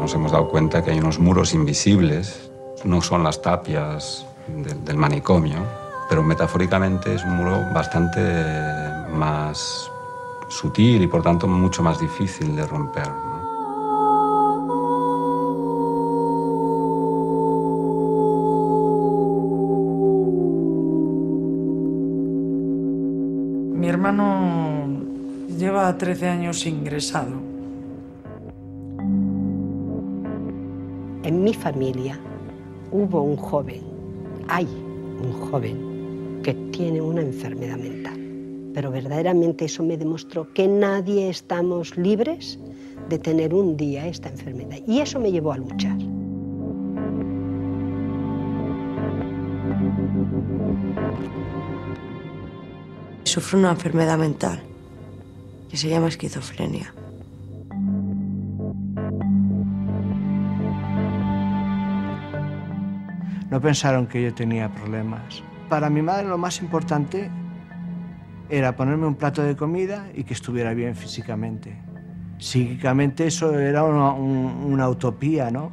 Nos hemos dado cuenta que hay unos muros invisibles, no son las tapias del manicomio, pero metafóricamente es un muro bastante más sutil y por tanto mucho más difícil de romper, ¿no? Mi hermano lleva 13 años ingresado. En mi familia hubo un joven, hay un joven que tiene una enfermedad mental. Pero verdaderamente eso me demostró que nadie estamos libres de tener un día esta enfermedad. Y eso me llevó a luchar. Sufro una enfermedad mental que se llama esquizofrenia. No pensaron que yo tenía problemas. Para mi madre lo más importante era ponerme un plato de comida y que estuviera bien físicamente. Psíquicamente eso era una utopía, ¿no?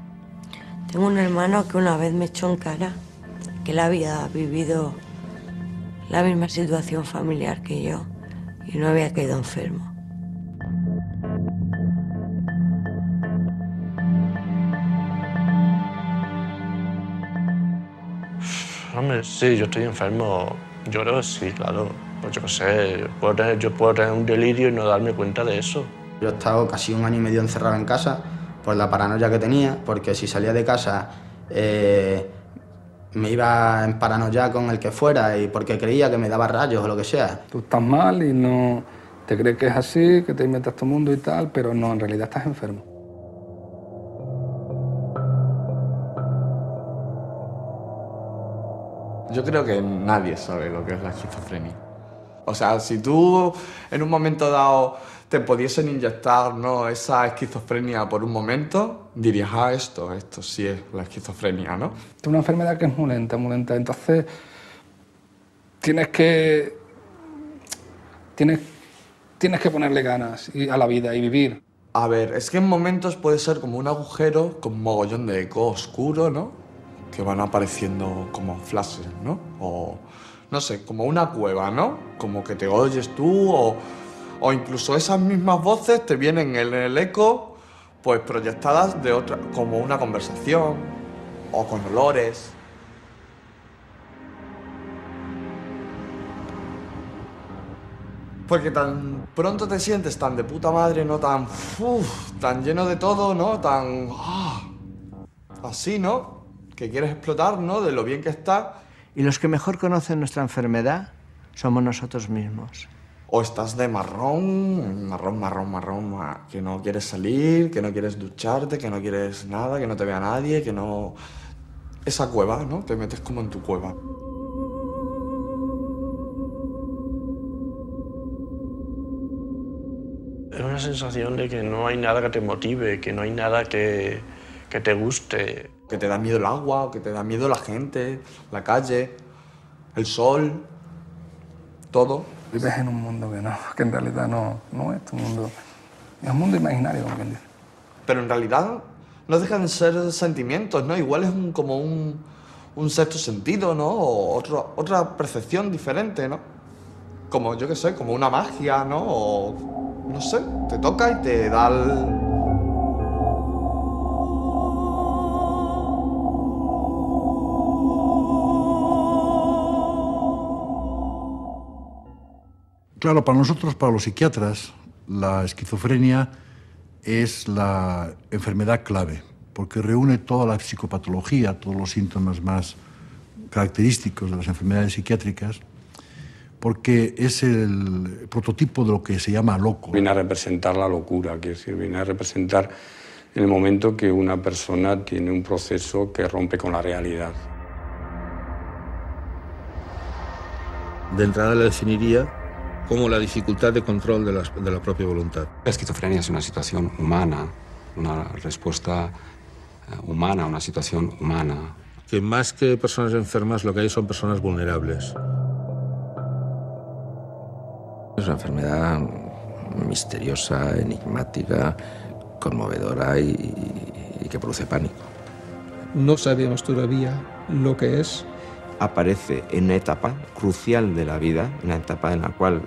Tengo un hermano que una vez me echó en cara que él había vivido la misma situación familiar que yo y no había caído enfermo. Hombre, sí, yo estoy enfermo. Yo creo que sí, claro. Pues yo qué sé, yo puedo tener un delirio y no darme cuenta de eso. Yo he estado casi 1 año y medio encerrado en casa por la paranoia que tenía, porque si salía de casa me iba en paranoia con el que fuera y porque creía que me daba rayos o lo que sea. Tú estás mal y no te crees que es así, que te inventas tu mundo y tal, pero no, en realidad estás enfermo. Yo creo que nadie sabe lo que es la esquizofrenia. O sea, si tú en un momento dado te pudiesen inyectar, ¿no?, esa esquizofrenia por un momento, dirías, ah, esto sí es la esquizofrenia, ¿no? Es una enfermedad que es muy lenta, muy lenta. Entonces, tienes que ponerle ganas a la vida y vivir. A ver, es que en momentos puede ser como un agujero con un mogollón de eco oscuro, ¿no?, que van apareciendo como flashes, ¿no? O, no sé, como una cueva, ¿no? Como que te oyes tú o incluso esas mismas voces te vienen en el eco, pues proyectadas de otra, como una conversación o con olores. Porque tan pronto te sientes tan de puta madre, ¿no? Tan lleno de todo, ¿no? Tan... así, ¿no? Que quieres explotar, ¿no?, de lo bien que está. Y los que mejor conocen nuestra enfermedad somos nosotros mismos. O estás de marrón, que no quieres salir, que no quieres ducharte, que no quieres nada, que no te vea nadie, que no... Esa cueva, ¿no? Te metes como en tu cueva. Es una sensación de que no hay nada que te motive, que no hay nada que te guste. Que te da miedo el agua, o que te da miedo la gente, la calle, el sol, todo. Vives en un mundo que en realidad no es tu mundo. Es un mundo imaginario, como quien dice. Pero en realidad no dejan de ser sentimientos, ¿no? Igual es como un sexto sentido, ¿no? O otra percepción diferente, ¿no? Como, yo qué sé, como una magia, ¿no? O, no sé, te toca y te da el... Claro, para nosotros, para los psiquiatras, la esquizofrenia es la enfermedad clave, porque reúne toda la psicopatología, todos los síntomas más característicos de las enfermedades psiquiátricas, porque es el prototipo de lo que se llama loco. Viene a representar la locura, quiere decir, viene a representar el momento que una persona tiene un proceso que rompe con la realidad. De entrada le definiría como la dificultad de control de la propia voluntad. La esquizofrenia es una situación humana, una respuesta humana, una situación humana. Que más que personas enfermas, lo que hay son personas vulnerables. Es una enfermedad misteriosa, enigmática, conmovedora y y que produce pánico. No sabemos todavía lo que es. Aparece en una etapa crucial de la vida, una etapa en la cual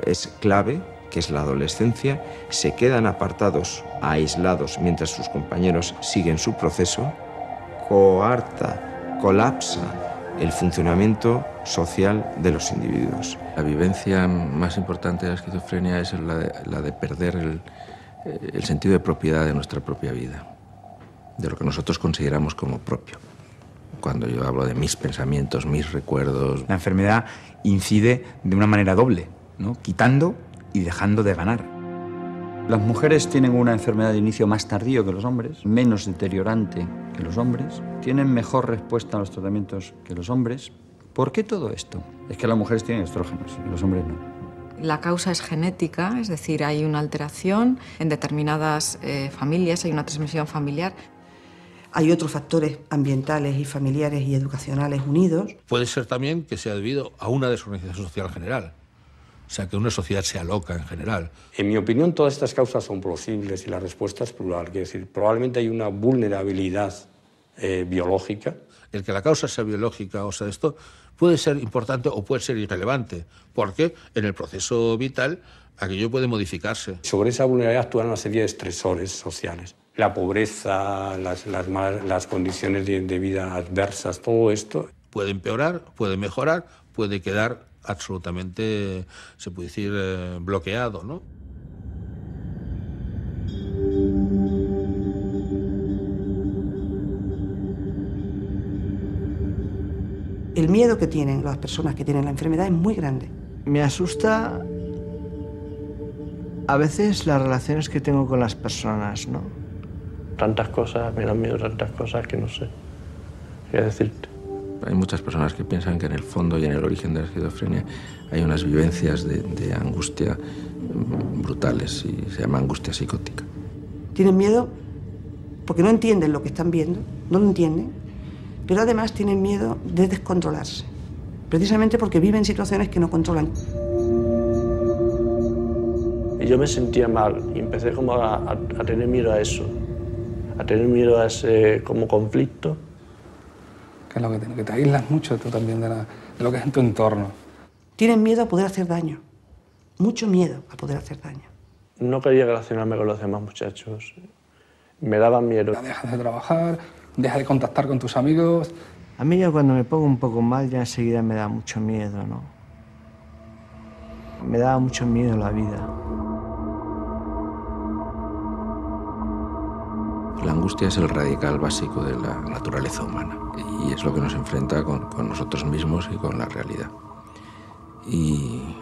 es clave, que es la adolescencia. Se quedan apartados, aislados, mientras sus compañeros siguen su proceso. Coarta, colapsa el funcionamiento social de los individuos. La vivencia más importante de la esquizofrenia es la de perder el sentido de propiedad de nuestra propia vida, de lo que nosotros consideramos como propio. Cuando yo hablo de mis pensamientos, mis recuerdos... La enfermedad incide de una manera doble, ¿no? Quitando y dejando de ganar. Las mujeres tienen una enfermedad de inicio más tardío que los hombres, menos deteriorante que los hombres, tienen mejor respuesta a los tratamientos que los hombres. ¿Por qué todo esto? Es que las mujeres tienen estrógenos y los hombres no. La causa es genética, es decir, hay una alteración en determinadas familias, hay una transmisión familiar. Hay otros factores ambientales y familiares y educacionales unidos. Puede ser también que sea debido a una desorganización social general. O sea, que una sociedad sea loca en general. En mi opinión, todas estas causas son plausibles y la respuesta es plural. Es decir, probablemente hay una vulnerabilidad biológica. El que la causa sea biológica o sea esto puede ser importante o puede ser irrelevante, porque en el proceso vital aquello puede modificarse. Sobre esa vulnerabilidad actúan una serie de estresores sociales. La pobreza, las condiciones de vida adversas, todo esto. Puede empeorar, puede mejorar, puede quedar absolutamente, se puede decir, bloqueado, ¿no? El miedo que tienen las personas que tienen la enfermedad es muy grande. Me asusta a veces las relaciones que tengo con las personas, ¿no? Tantas cosas, me dan miedo tantas cosas que no sé qué decirte. Hay muchas personas que piensan que en el fondo y en el origen de la esquizofrenia hay unas vivencias de angustia brutales y se llama angustia psicótica. Tienen miedo porque no entienden lo que están viendo, no lo entienden, pero además tienen miedo de descontrolarse, precisamente porque viven situaciones que no controlan. Y yo me sentía mal y empecé como a tener miedo a eso, a tener miedo a ese como conflicto. Que es lo que te aíslas mucho tú también de lo que es en tu entorno. Tienen miedo a poder hacer daño, mucho miedo a poder hacer daño. No quería relacionarme con los demás muchachos, me daban miedo. Dejas de trabajar, dejas de contactar con tus amigos. A mí ya cuando me pongo un poco mal ya enseguida me da mucho miedo, ¿no? Me da mucho miedo la vida. La angustia es el radical básico de la naturaleza humana y es lo que nos enfrenta con nosotros mismos y con la realidad. Y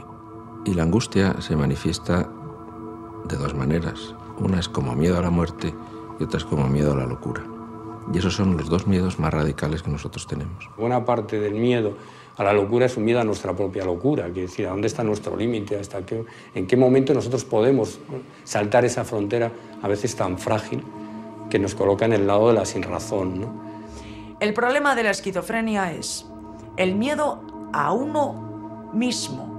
la angustia se manifiesta de dos maneras. Una es como miedo a la muerte y otra es como miedo a la locura. Y esos son los dos miedos más radicales que nosotros tenemos. Buena parte del miedo a la locura es un miedo a nuestra propia locura. Quiere decir, ¿a dónde está nuestro límite? ¿En qué momento nosotros podemos saltar esa frontera a veces tan frágil que nos coloca en el lado de la sinrazón, ¿no? El problema de la esquizofrenia es el miedo a uno mismo.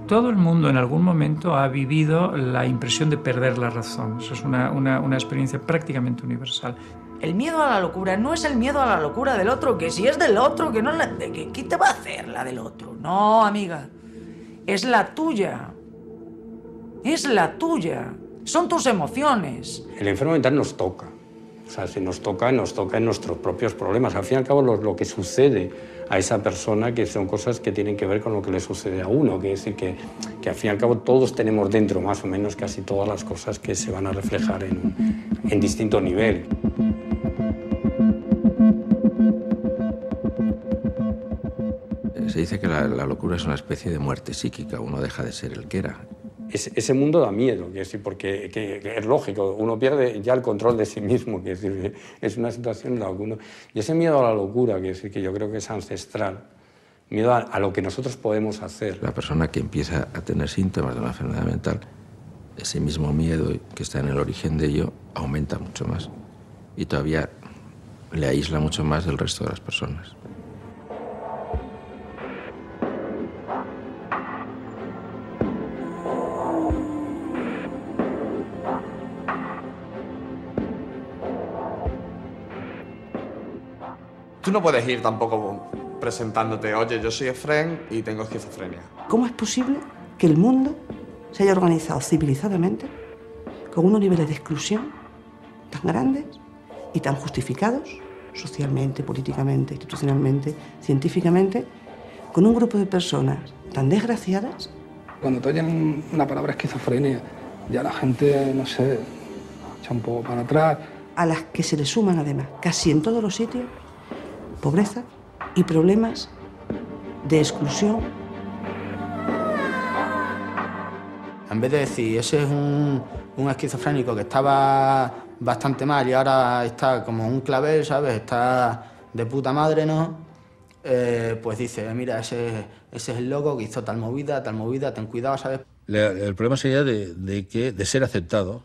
Todo el mundo en algún momento ha vivido la impresión de perder la razón. Eso es una experiencia prácticamente universal. El miedo a la locura no es el miedo a la locura del otro, que si es del otro, que no es la... ¿Qué te va a hacer la del otro? No, amiga, es la tuya. Es la tuya. Son tus emociones. El enfermo mental nos toca. O sea, si nos toca en nuestros propios problemas. Al fin y al cabo, lo que sucede a esa persona, que son cosas que tienen que ver con lo que le sucede a uno. Quiere decir que al fin y al cabo todos tenemos dentro más o menos casi todas las cosas que se van a reflejar en distinto nivel. Se dice que la locura es una especie de muerte psíquica. Uno deja de ser el que era. Ese mundo da miedo, decir, porque es lógico, uno pierde ya el control de sí mismo, decir, es una situación en la que uno... Y ese miedo a la locura, decir, que yo creo que es ancestral, miedo a lo que nosotros podemos hacer. La persona que empieza a tener síntomas de una enfermedad mental, ese mismo miedo que está en el origen de ello aumenta mucho más y todavía le aísla mucho más del resto de las personas. Tú no puedes ir tampoco presentándote, oye, yo soy Efrén y tengo esquizofrenia. ¿Cómo es posible que el mundo se haya organizado civilizadamente con unos niveles de exclusión tan grandes y tan justificados, socialmente, políticamente, institucionalmente, científicamente, con un grupo de personas tan desgraciadas? Cuando te oyen la palabra esquizofrenia, ya la gente, no sé, echa un poco para atrás. A las que se le suman, además, casi en todos los sitios, pobreza y problemas de exclusión. En vez de decir, ese es un esquizofrénico que estaba bastante mal y ahora está como un clavel, ¿sabes? Está de puta madre, ¿no? Pues dice, mira, ese es el loco que hizo tal movida, ten cuidado, ¿sabes? El problema sería de ser aceptado,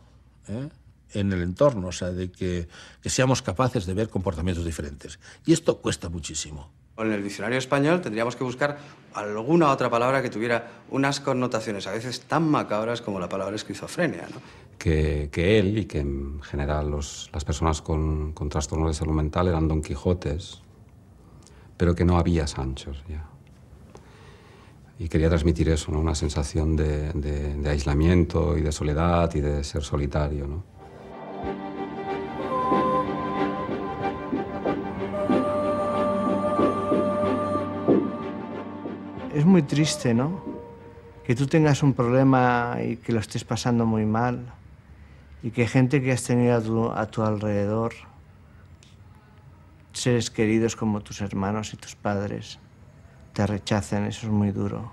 ¿eh?, en el entorno, o sea, de que seamos capaces de ver comportamientos diferentes. Y esto cuesta muchísimo. En el diccionario español tendríamos que buscar alguna otra palabra que tuviera unas connotaciones a veces tan macabras como la palabra esquizofrenia, ¿no? Que él y que en general las personas con trastornos de salud mental eran Don Quijotes, pero que no había Sanchos ya. Y quería transmitir eso, ¿no? Una sensación de aislamiento y de soledad y de ser solitario, ¿no? Es muy triste, ¿no? Que tú tengas un problema y que lo estés pasando muy mal y que gente que has tenido a tu alrededor, seres queridos como tus hermanos y tus padres, te rechacen. Eso es muy duro.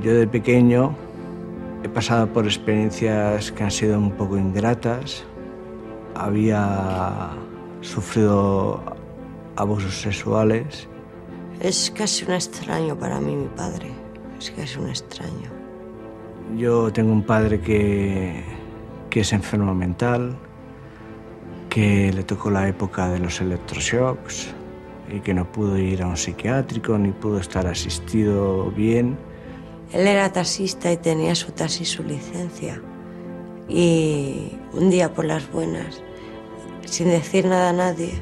Yo de pequeño he pasado por experiencias que han sido un poco ingratas. Había sufrido abusos sexuales. Es casi un extraño para mí, mi padre. Es casi un extraño. Yo tengo un padre que es enfermo mental, que le tocó la época de los electroshocks y que no pudo ir a un psiquiátrico ni pudo estar asistido bien. Él era taxista y tenía su taxi y su licencia. Y un día por las buenas, sin decir nada a nadie,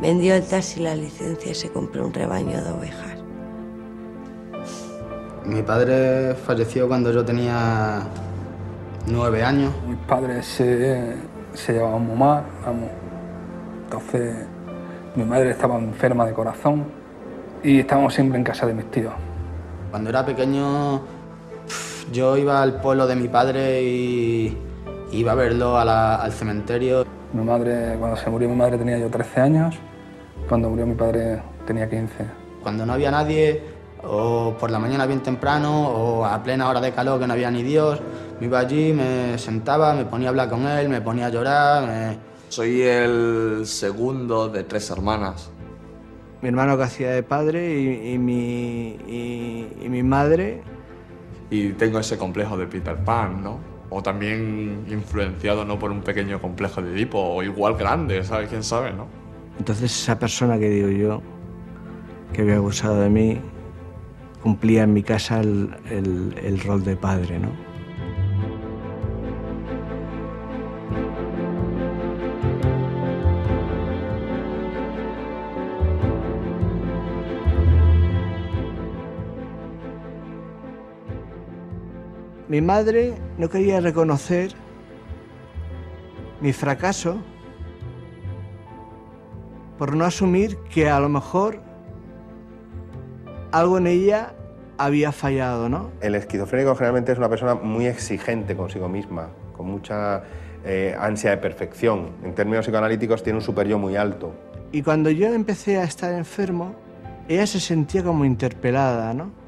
vendió el taxi y la licencia y se compró un rebaño de ovejas. Mi padre falleció cuando yo tenía 9 años. Mis padres se llevaban muy mal, vamos. Entonces, mi madre estaba enferma de corazón y estábamos siempre en casa de mis tíos. Cuando era pequeño, yo iba al pueblo de mi padre y iba a verlo al cementerio. Mi madre, cuando se murió mi madre tenía yo 13 años, cuando murió mi padre tenía 15. Cuando no había nadie, o por la mañana bien temprano, o a plena hora de calor que no había ni Dios, me iba allí, me sentaba, me ponía a hablar con él, me ponía a llorar. Soy el segundo de 3 hermanas. Mi hermano que hacía de padre y mi madre. Y tengo ese complejo de Peter Pan, ¿no? O también influenciado, ¿no?, por un pequeño complejo de Edipo, o igual grande, ¿sabes? ¿Quién sabe, no? Entonces esa persona que digo yo, que había abusado de mí, cumplía en mi casa el rol de padre, ¿no? Mi madre no quería reconocer mi fracaso por no asumir que a lo mejor algo en ella había fallado, ¿no? El esquizofrénico generalmente es una persona muy exigente consigo misma, con mucha ansia de perfección. En términos psicoanalíticos tiene un superyo muy alto. Y cuando yo empecé a estar enfermo, ella se sentía como interpelada, ¿no?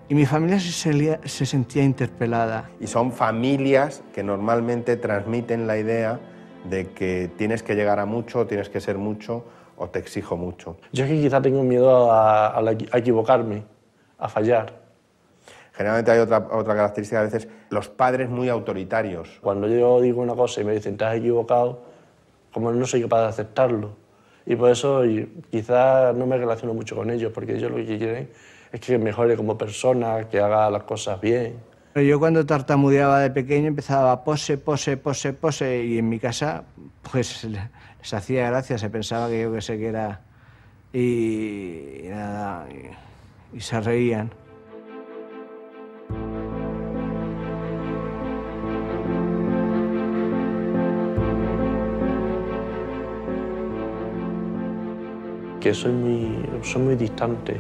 Y mi familia se sentía interpelada. Y son familias que normalmente transmiten la idea de que tienes que llegar a mucho, tienes que ser mucho o te exijo mucho. Yo es que quizá tengo miedo a equivocarme, a fallar. Generalmente hay otra característica, a veces, los padres muy autoritarios. Cuando yo digo una cosa y me dicen te has equivocado, como no soy capaz de aceptarlo. Y por eso quizás no me relaciono mucho con ellos, porque ellos lo que quieren es que mejore como persona, que haga las cosas bien. Yo cuando tartamudeaba de pequeño empezaba pose, pose, pose, pose, y en mi casa pues les hacía gracia, se pensaba que yo que sé que era... y nada, y se reían. Que soy muy distante,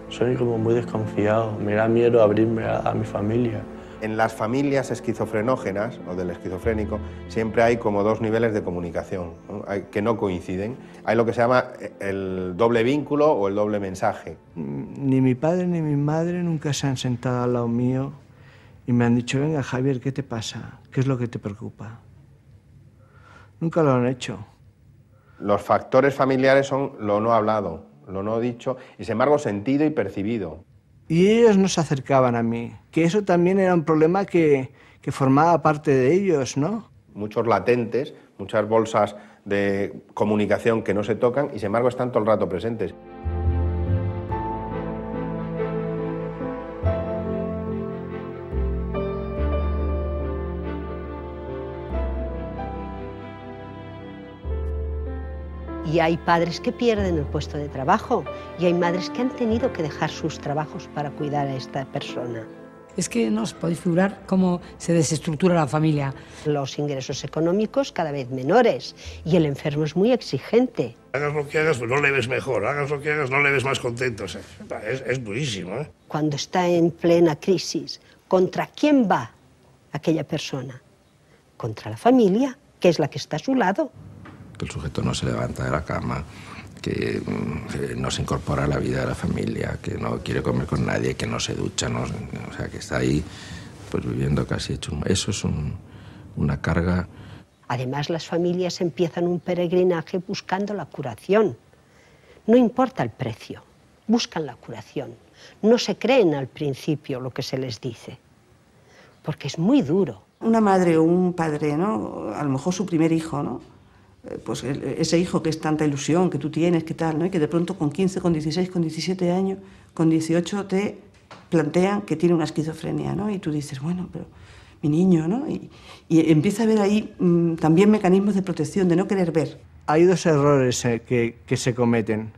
soy como muy desconfiado, me da miedo abrirme a mi familia. En las familias esquizofrenógenas o del esquizofrénico siempre hay como dos niveles de comunicación, ¿no? Que no coinciden. Hay lo que se llama el doble vínculo o el doble mensaje. Ni mi padre ni mi madre nunca se han sentado al lado mío y me han dicho, venga Javier, ¿qué te pasa? ¿Qué es lo que te preocupa? Nunca lo han hecho. Los factores familiares son lo no hablado, lo no dicho y sin embargo sentido y percibido. Y ellos no se acercaban a mí, que eso también era un problema que formaba parte de ellos, ¿no? Muchos latentes, muchas bolsas de comunicación que no se tocan y sin embargo están todo el rato presentes. Y hay padres que pierden el puesto de trabajo y hay madres que han tenido que dejar sus trabajos para cuidar a esta persona. Es que no os podéis figurar cómo se desestructura la familia. Los ingresos económicos cada vez menores y el enfermo es muy exigente. Hagas lo que hagas, pues no le ves mejor. Hagas lo que hagas, no le ves más contento. O sea, es durísimo, ¿eh? Cuando está en plena crisis, ¿contra quién va aquella persona? Contra la familia, que es la que está a su lado. Que el sujeto no se levanta de la cama, que no se incorpora a la vida de la familia, que no quiere comer con nadie, que no se ducha, no, o sea, que está ahí pues viviendo casi hecho. Eso es una carga. Además, las familias empiezan un peregrinaje buscando la curación. No importa el precio, buscan la curación. No se creen al principio lo que se les dice, porque es muy duro. Una madre o un padre, ¿no? A lo mejor su primer hijo, ¿no? Pues ese hijo que es tanta ilusión que tú tienes, que tal, ¿no? Y que de pronto con 15, con 16, con 17 años, con 18 te plantean que tiene una esquizofrenia, ¿no? Y tú dices, bueno, pero mi niño, ¿no? Y empieza a haber ahí también mecanismos de protección, de no querer ver. Hay dos errores que se cometen.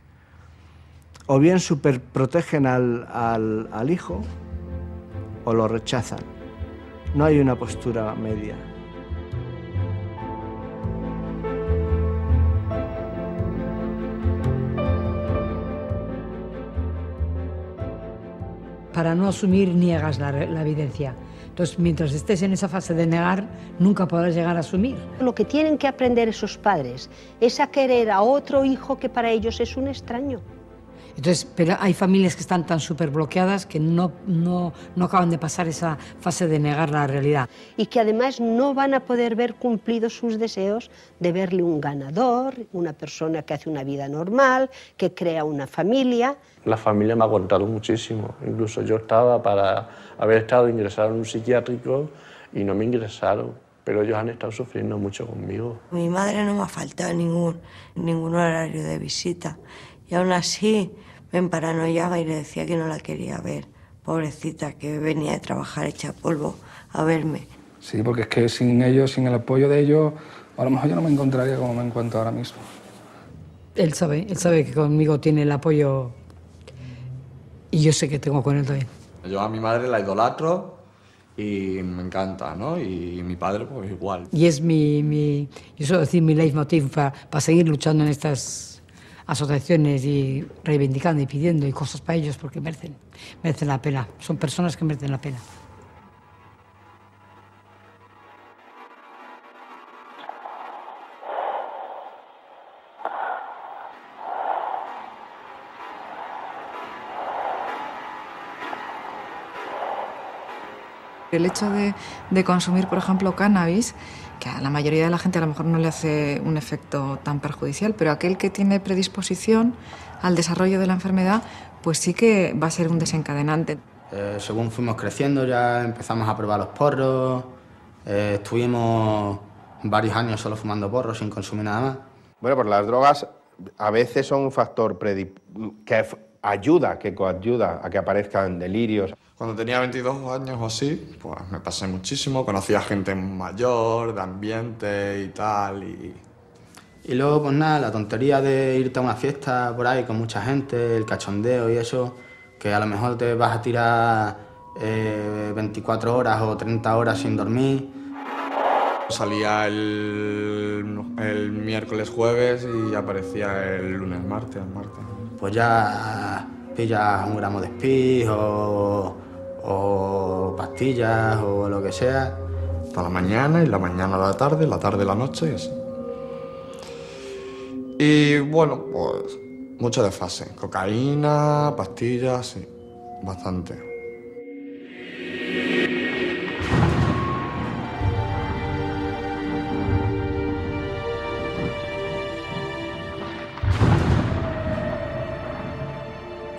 O bien superprotegen al hijo o lo rechazan. No hay una postura media. Para no asumir, niegas la evidencia. Entonces, mientras estés en esa fase de negar, nunca podrás llegar a asumir. Lo que tienen que aprender esos padres es a querer a otro hijo que para ellos es un extraño. Entonces, pero hay familias que están tan súper bloqueadas que no acaban de pasar esa fase de negar la realidad. Y que además no van a poder ver cumplidos sus deseos de verle un ganador, una persona que hace una vida normal, que crea una familia. La familia me ha aguantado muchísimo. Incluso yo estaba para haber estado ingresado en un psiquiátrico y no me ingresaron. Pero ellos han estado sufriendo mucho conmigo. Mi madre no me ha faltado ningún horario de visita. Y aún así me emparanoiaba y le decía que no la quería ver. Pobrecita, que venía de trabajar hecha polvo a verme. Sí, porque es que sin ellos, sin el apoyo de ellos, a lo mejor yo no me encontraría como me encuentro ahora mismo. Él sabe que conmigo tiene el apoyo y yo sé que tengo con él también. Yo a mi madre la idolatro y me encanta, ¿no? Y mi padre pues igual. Y es yo suelo decir, mi leitmotiv para seguir luchando en estas asociaciones y reivindicando y pidiendo y cosas para ellos porque merecen la pena. Son personas que merecen la pena. El hecho de consumir, por ejemplo, cannabis, que a la mayoría de la gente a lo mejor no le hace un efecto tan perjudicial, pero aquel que tiene predisposición al desarrollo de la enfermedad, pues sí que va a ser un desencadenante. Según fuimos creciendo ya empezamos a probar los porros, estuvimos varios años solo fumando porros sin consumir nada más. Bueno, pues las drogas a veces son un factor que ayuda, que coayuda a que aparezcan delirios. Cuando tenía 22 años o así, pues me pasé muchísimo, conocía gente mayor, de ambiente y tal, Y luego, pues nada, la tontería de irte a una fiesta por ahí con mucha gente, el cachondeo y eso, que a lo mejor te vas a tirar 24 horas o 30 horas sin dormir. Salía el miércoles, jueves y aparecía el lunes, martes. Pues ya pillas 1 gramo de speed o pastillas o lo que sea. Hasta la mañana, y la mañana a la tarde a la noche y así. Y bueno, pues mucho de fase. Cocaína, pastillas, sí, bastante.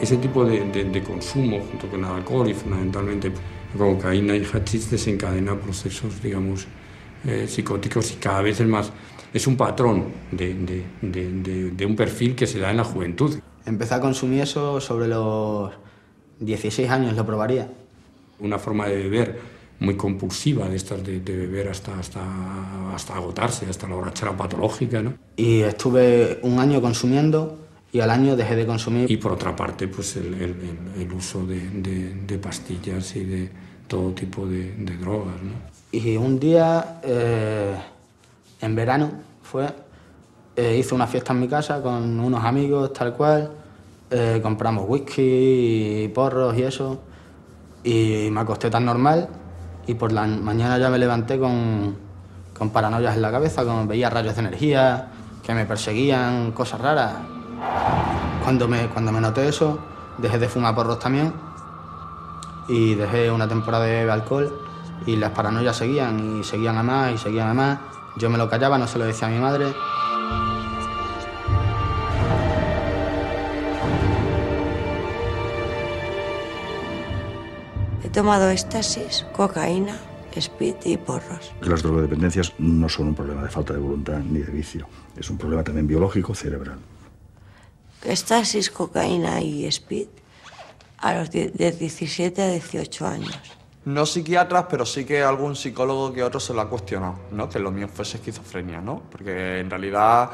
Ese tipo de consumo, junto con el alcohol y fundamentalmente cocaína y hachís, desencadena procesos, digamos, psicóticos, y cada vez es un patrón de un perfil que se da en la juventud. Empecé a consumir eso sobre los 16 años, lo probaría. Una forma de beber muy compulsiva, de estas de beber hasta agotarse, hasta la borrachera patológica, ¿no? Y estuve 1 año consumiendo y al año dejé de consumir. Y por otra parte, pues el uso de pastillas y de todo tipo de drogas, ¿no? Y un día, en verano, hice una fiesta en mi casa con unos amigos, tal cual. Compramos whisky y porros y eso. Y me acosté tan normal y por la mañana ya me levanté con paranoias en la cabeza, veía rayos de energía, que me perseguían, cosas raras. Cuando me noté eso, dejé de fumar porros también y dejé una temporada de alcohol y las paranoias seguían y seguían a más y seguían a más. Yo me lo callaba, no se lo decía a mi madre. He tomado éxtasis, cocaína, speed y porros. Las drogodependencias no son un problema de falta de voluntad ni de vicio, es un problema también biológico, cerebral. Éxtasis, cocaína y speed a los de 17 a 18 años. No psiquiatras, pero sí que algún psicólogo que otro se lo ha cuestionado, ¿no? Que lo mío fuese esquizofrenia, ¿no? Porque en realidad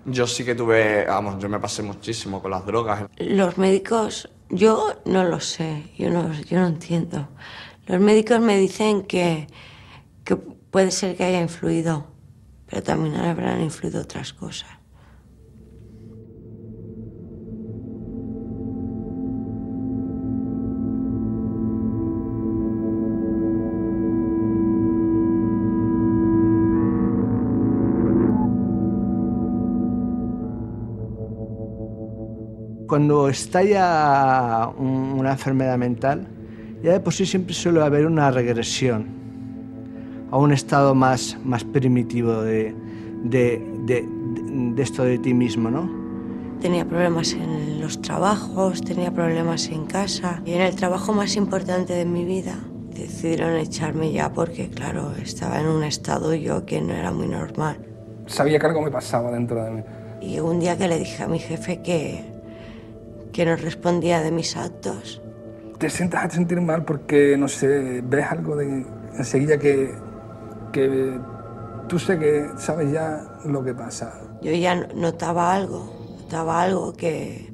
yo sí que tuve, yo me pasé muchísimo con las drogas. Los médicos, yo no lo sé, yo no entiendo. Los médicos me dicen que puede ser que haya influido, pero también habrán influido otras cosas. Cuando estalla una enfermedad mental, ya de por sí siempre suele haber una regresión a un estado más primitivo de esto de ti mismo, ¿no? Tenía problemas en los trabajos, tenía problemas en casa. Y en el trabajo más importante de mi vida decidieron echarme ya porque, claro, estaba en un estado yo que no era muy normal. Sabía que algo me pasaba dentro de mí. Y un día que le dije a mi jefe que no respondía de mis actos. Te sientas a sentir mal porque, no sé, ves algo enseguida que tú sabes ya lo que pasa. Yo ya notaba algo que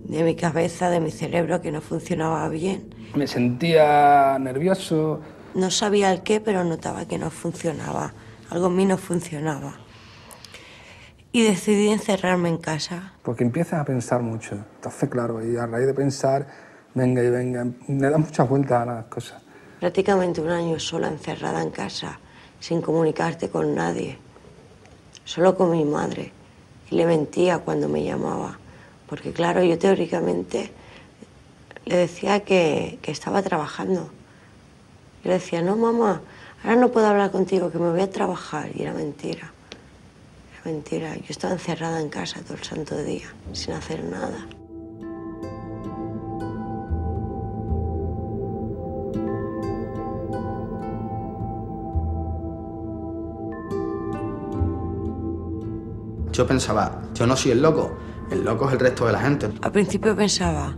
de mi cabeza, de mi cerebro, que no funcionaba bien. Me sentía nervioso. No sabía el qué, pero notaba que no funcionaba. Algo en mí no funcionaba. Y decidí encerrarme en casa. Porque empiezas a pensar mucho. Entonces, claro, y a raíz de pensar, venga y venga, me das muchas vueltas a las cosas. Prácticamente 1 año sola, encerrada en casa, sin comunicarte con nadie. Solo con mi madre. Y le mentía cuando me llamaba. Porque, claro, yo teóricamente le decía que estaba trabajando. Yo le decía, no, mamá, ahora no puedo hablar contigo, que me voy a trabajar. Y era mentira. Mentira, yo estaba encerrada en casa todo el santo día, sin hacer nada. yo pensaba, yo no soy el loco es el resto de la gente. Al principio pensaba,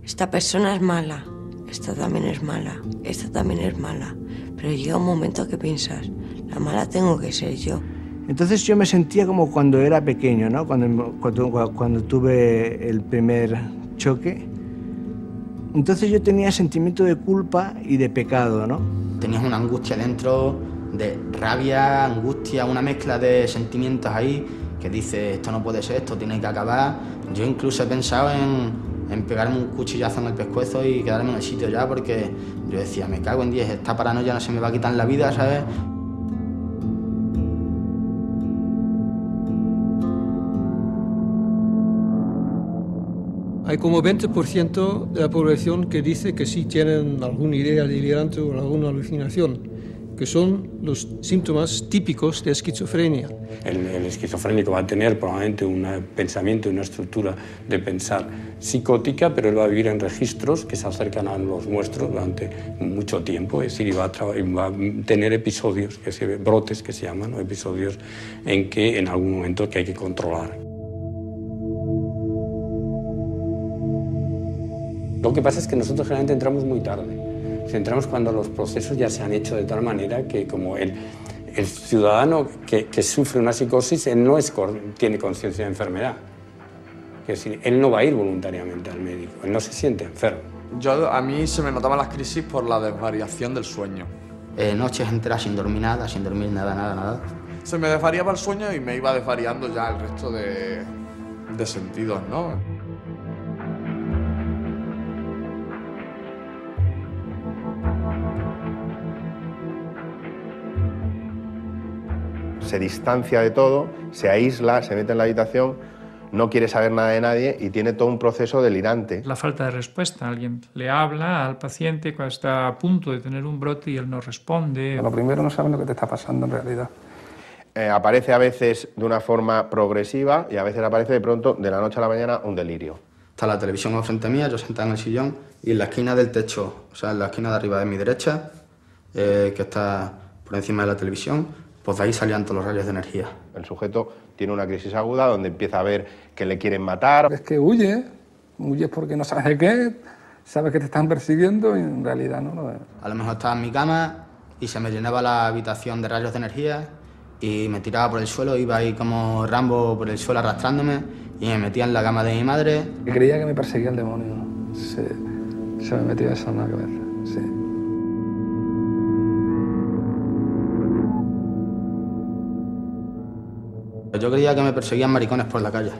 esta persona es mala, esta también es mala, esta también es mala. Pero llega un momento que piensas, la mala tengo que ser yo. Entonces yo me sentía como cuando era pequeño, ¿no? Cuando tuve el primer choque. Entonces yo tenía sentimiento de culpa y de pecado, ¿no? Tenías una angustia dentro, de rabia, angustia, una mezcla de sentimientos ahí, que dices, esto no puede ser, esto tiene que acabar. Yo incluso he pensado en pegarme un cuchillazo en el pescuezo y quedarme en el sitio ya, porque yo decía, me cago en 10, esta paranoia no se me va a quitar en la vida, ¿sabes? Hay como 20% de la población que dice que sí tienen alguna idea delirante o alguna alucinación, que son los síntomas típicos de esquizofrenia. El esquizofrénico va a tener probablemente un pensamiento y una estructura de pensar psicótica, pero él va a vivir en registros que se acercan a los nuestros durante mucho tiempo, es decir, va a tener episodios, brotes que se llaman, o episodios en que en algún momento que hay que controlar. Lo que pasa es que nosotros generalmente entramos muy tarde. Entramos cuando los procesos ya se han hecho de tal manera que como el ciudadano que sufre una psicosis, él no tiene conciencia de enfermedad. Es decir, él no va a ir voluntariamente al médico, él no se siente enfermo. A mí se me notaban las crisis por la desvariación del sueño. Noches enteras sin dormir nada. Se me desvariaba el sueño y me iba desvariando ya el resto de sentidos, ¿no? Se distancia de todo, se aísla, se mete en la habitación, no quiere saber nada de nadie y tiene todo un proceso delirante. La falta de respuesta. Alguien le habla al paciente cuando está a punto de tener un brote y él no responde. Lo primero, no saben lo que te está pasando en realidad. Aparece a veces de una forma progresiva y a veces aparece de pronto, de la noche a la mañana, un delirio. Está la televisión frente mía, yo sentado en el sillón y en la esquina del techo, o sea, en la esquina de arriba de mi derecha, que está por encima de la televisión, pues de ahí salían todos los rayos de energía. El sujeto tiene una crisis aguda donde empieza a ver que le quieren matar. Es que huyes porque no sabes de qué, sabes que te están persiguiendo y en realidad no lo es. A lo mejor estaba en mi cama y se me llenaba la habitación de rayos de energía y me tiraba por el suelo, iba ahí como Rambo por el suelo arrastrándome y me metía en la cama de mi madre. Creía que me perseguía el demonio, se me metía eso en la cabeza, sí. Yo creía que me perseguían maricones por la calle,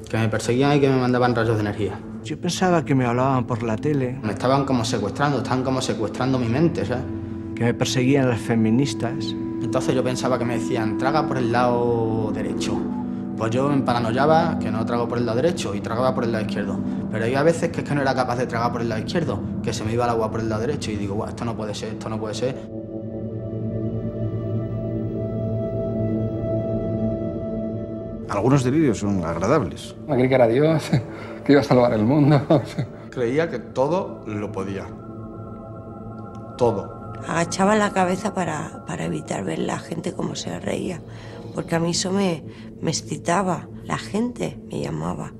que me perseguían y que me mandaban rayos de energía. Yo pensaba que me hablaban por la tele. Me estaban como secuestrando mi mente, ¿sabes? Que me perseguían las feministas. Entonces yo pensaba que me decían, traga por el lado derecho. Pues yo me paranoiaba que no trago por el lado derecho y tragaba por el lado izquierdo. Pero había veces que es que no era capaz de tragar por el lado izquierdo, que se me iba el agua por el lado derecho y digo, esto no puede ser, esto no puede ser. Algunos delirios son agradables. Me creí que era Dios, que iba a salvar el mundo. Creía que todo lo podía. Todo. Agachaba la cabeza para evitar ver la gente cómo se reía, porque a mí eso me excitaba. La gente me llamaba,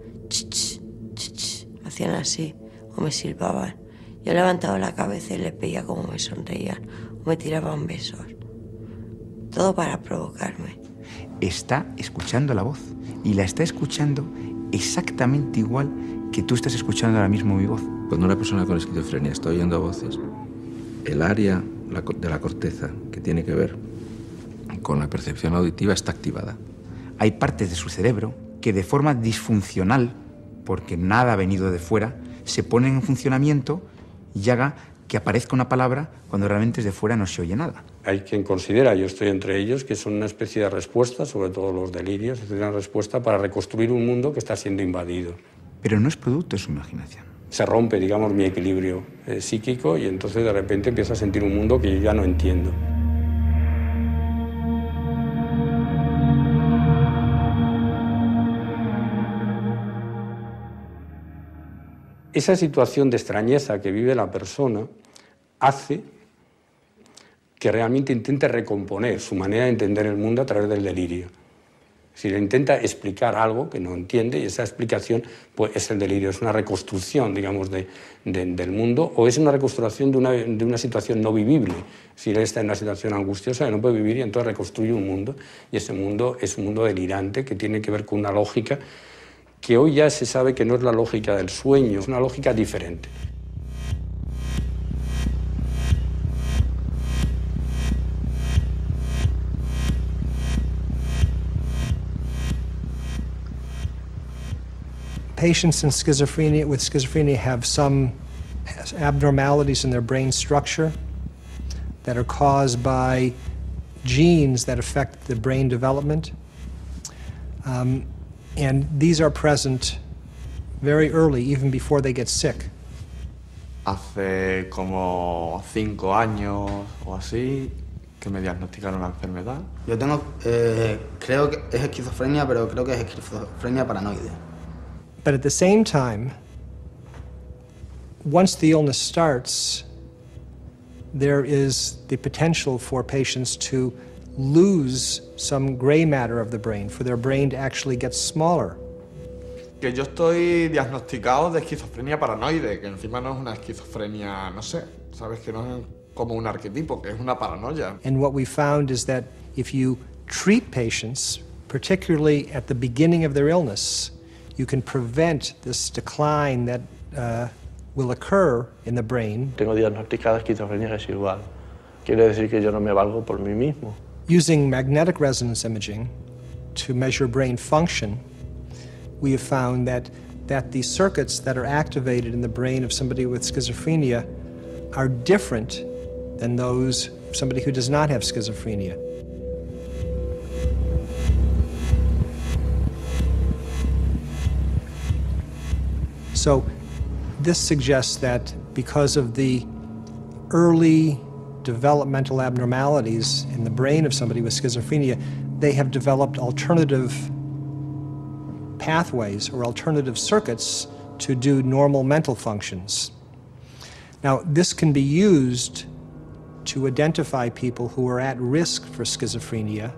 me hacían así, o me silbaban. Yo levantaba la cabeza y les veía cómo me sonreían, o me tiraban besos. Todo para provocarme. Está escuchando la voz y la está escuchando exactamente igual que tú estás escuchando ahora mismo mi voz. Cuando una persona con esquizofrenia está oyendo voces, el área de la corteza que tiene que ver con la percepción auditiva está activada. Hay partes de su cerebro que de forma disfuncional, porque nada ha venido de fuera, se ponen en funcionamiento y haga que aparezca una palabra cuando realmente desde fuera no se oye nada. Hay quien considera, yo estoy entre ellos, que son una especie de respuesta, sobre todo los delirios, es una respuesta para reconstruir un mundo que está siendo invadido. Pero no es producto de su imaginación. Se rompe, digamos, mi equilibrio psíquico y entonces de repente empiezo a sentir un mundo que yo ya no entiendo. Esa situación de extrañeza que vive la persona hace que realmente intente recomponer su manera de entender el mundo a través del delirio. Es decir, intenta explicar algo que no entiende y esa explicación pues, es el delirio, es una reconstrucción, digamos, del mundo o es una reconstrucción de una situación no vivible. Si él está en una situación angustiosa que no puede vivir y entonces reconstruye un mundo y ese mundo es un mundo delirante que tiene que ver con una lógica que hoy ya se sabe que no es la lógica del sueño, es una lógica diferente. Patients with schizophrenia have some abnormalities in their brain structure that are caused by genes that affect the brain development. And these are present very early, even before they get sick. Hace como 5 años o así que me diagnosticaron la enfermedad. Yo tengo, creo que es esquizofrenia, pero creo que es esquizofrenia paranoide. But at the same time, once the illness starts, there is the potential for patients to lose some gray matter of the brain, for their brain to actually get smaller. Que yo estoy diagnosticado de esquizofrenia paranoide, que encima no es una esquizofrenia, no sé, sabes que no es como un arquetipo, que es una paranoia. And what we found is that if you treat patients, particularly at the beginning of their illness, you can prevent this decline that will occur in the brain. Tengo diagnosticada esquizofrenia residual. Quiere decir que yo no me valgo por mí mismo. Using magnetic resonance imaging to measure brain function, we have found that the circuits that are activated in the brain of somebody with schizophrenia are different than those of somebody who does not have schizophrenia. So this suggests that because of the early developmental abnormalities in the brain of somebody with schizophrenia, they have developed alternative pathways or alternative circuits to do normal mental functions. Now, this can be used to identify people who are at risk for schizophrenia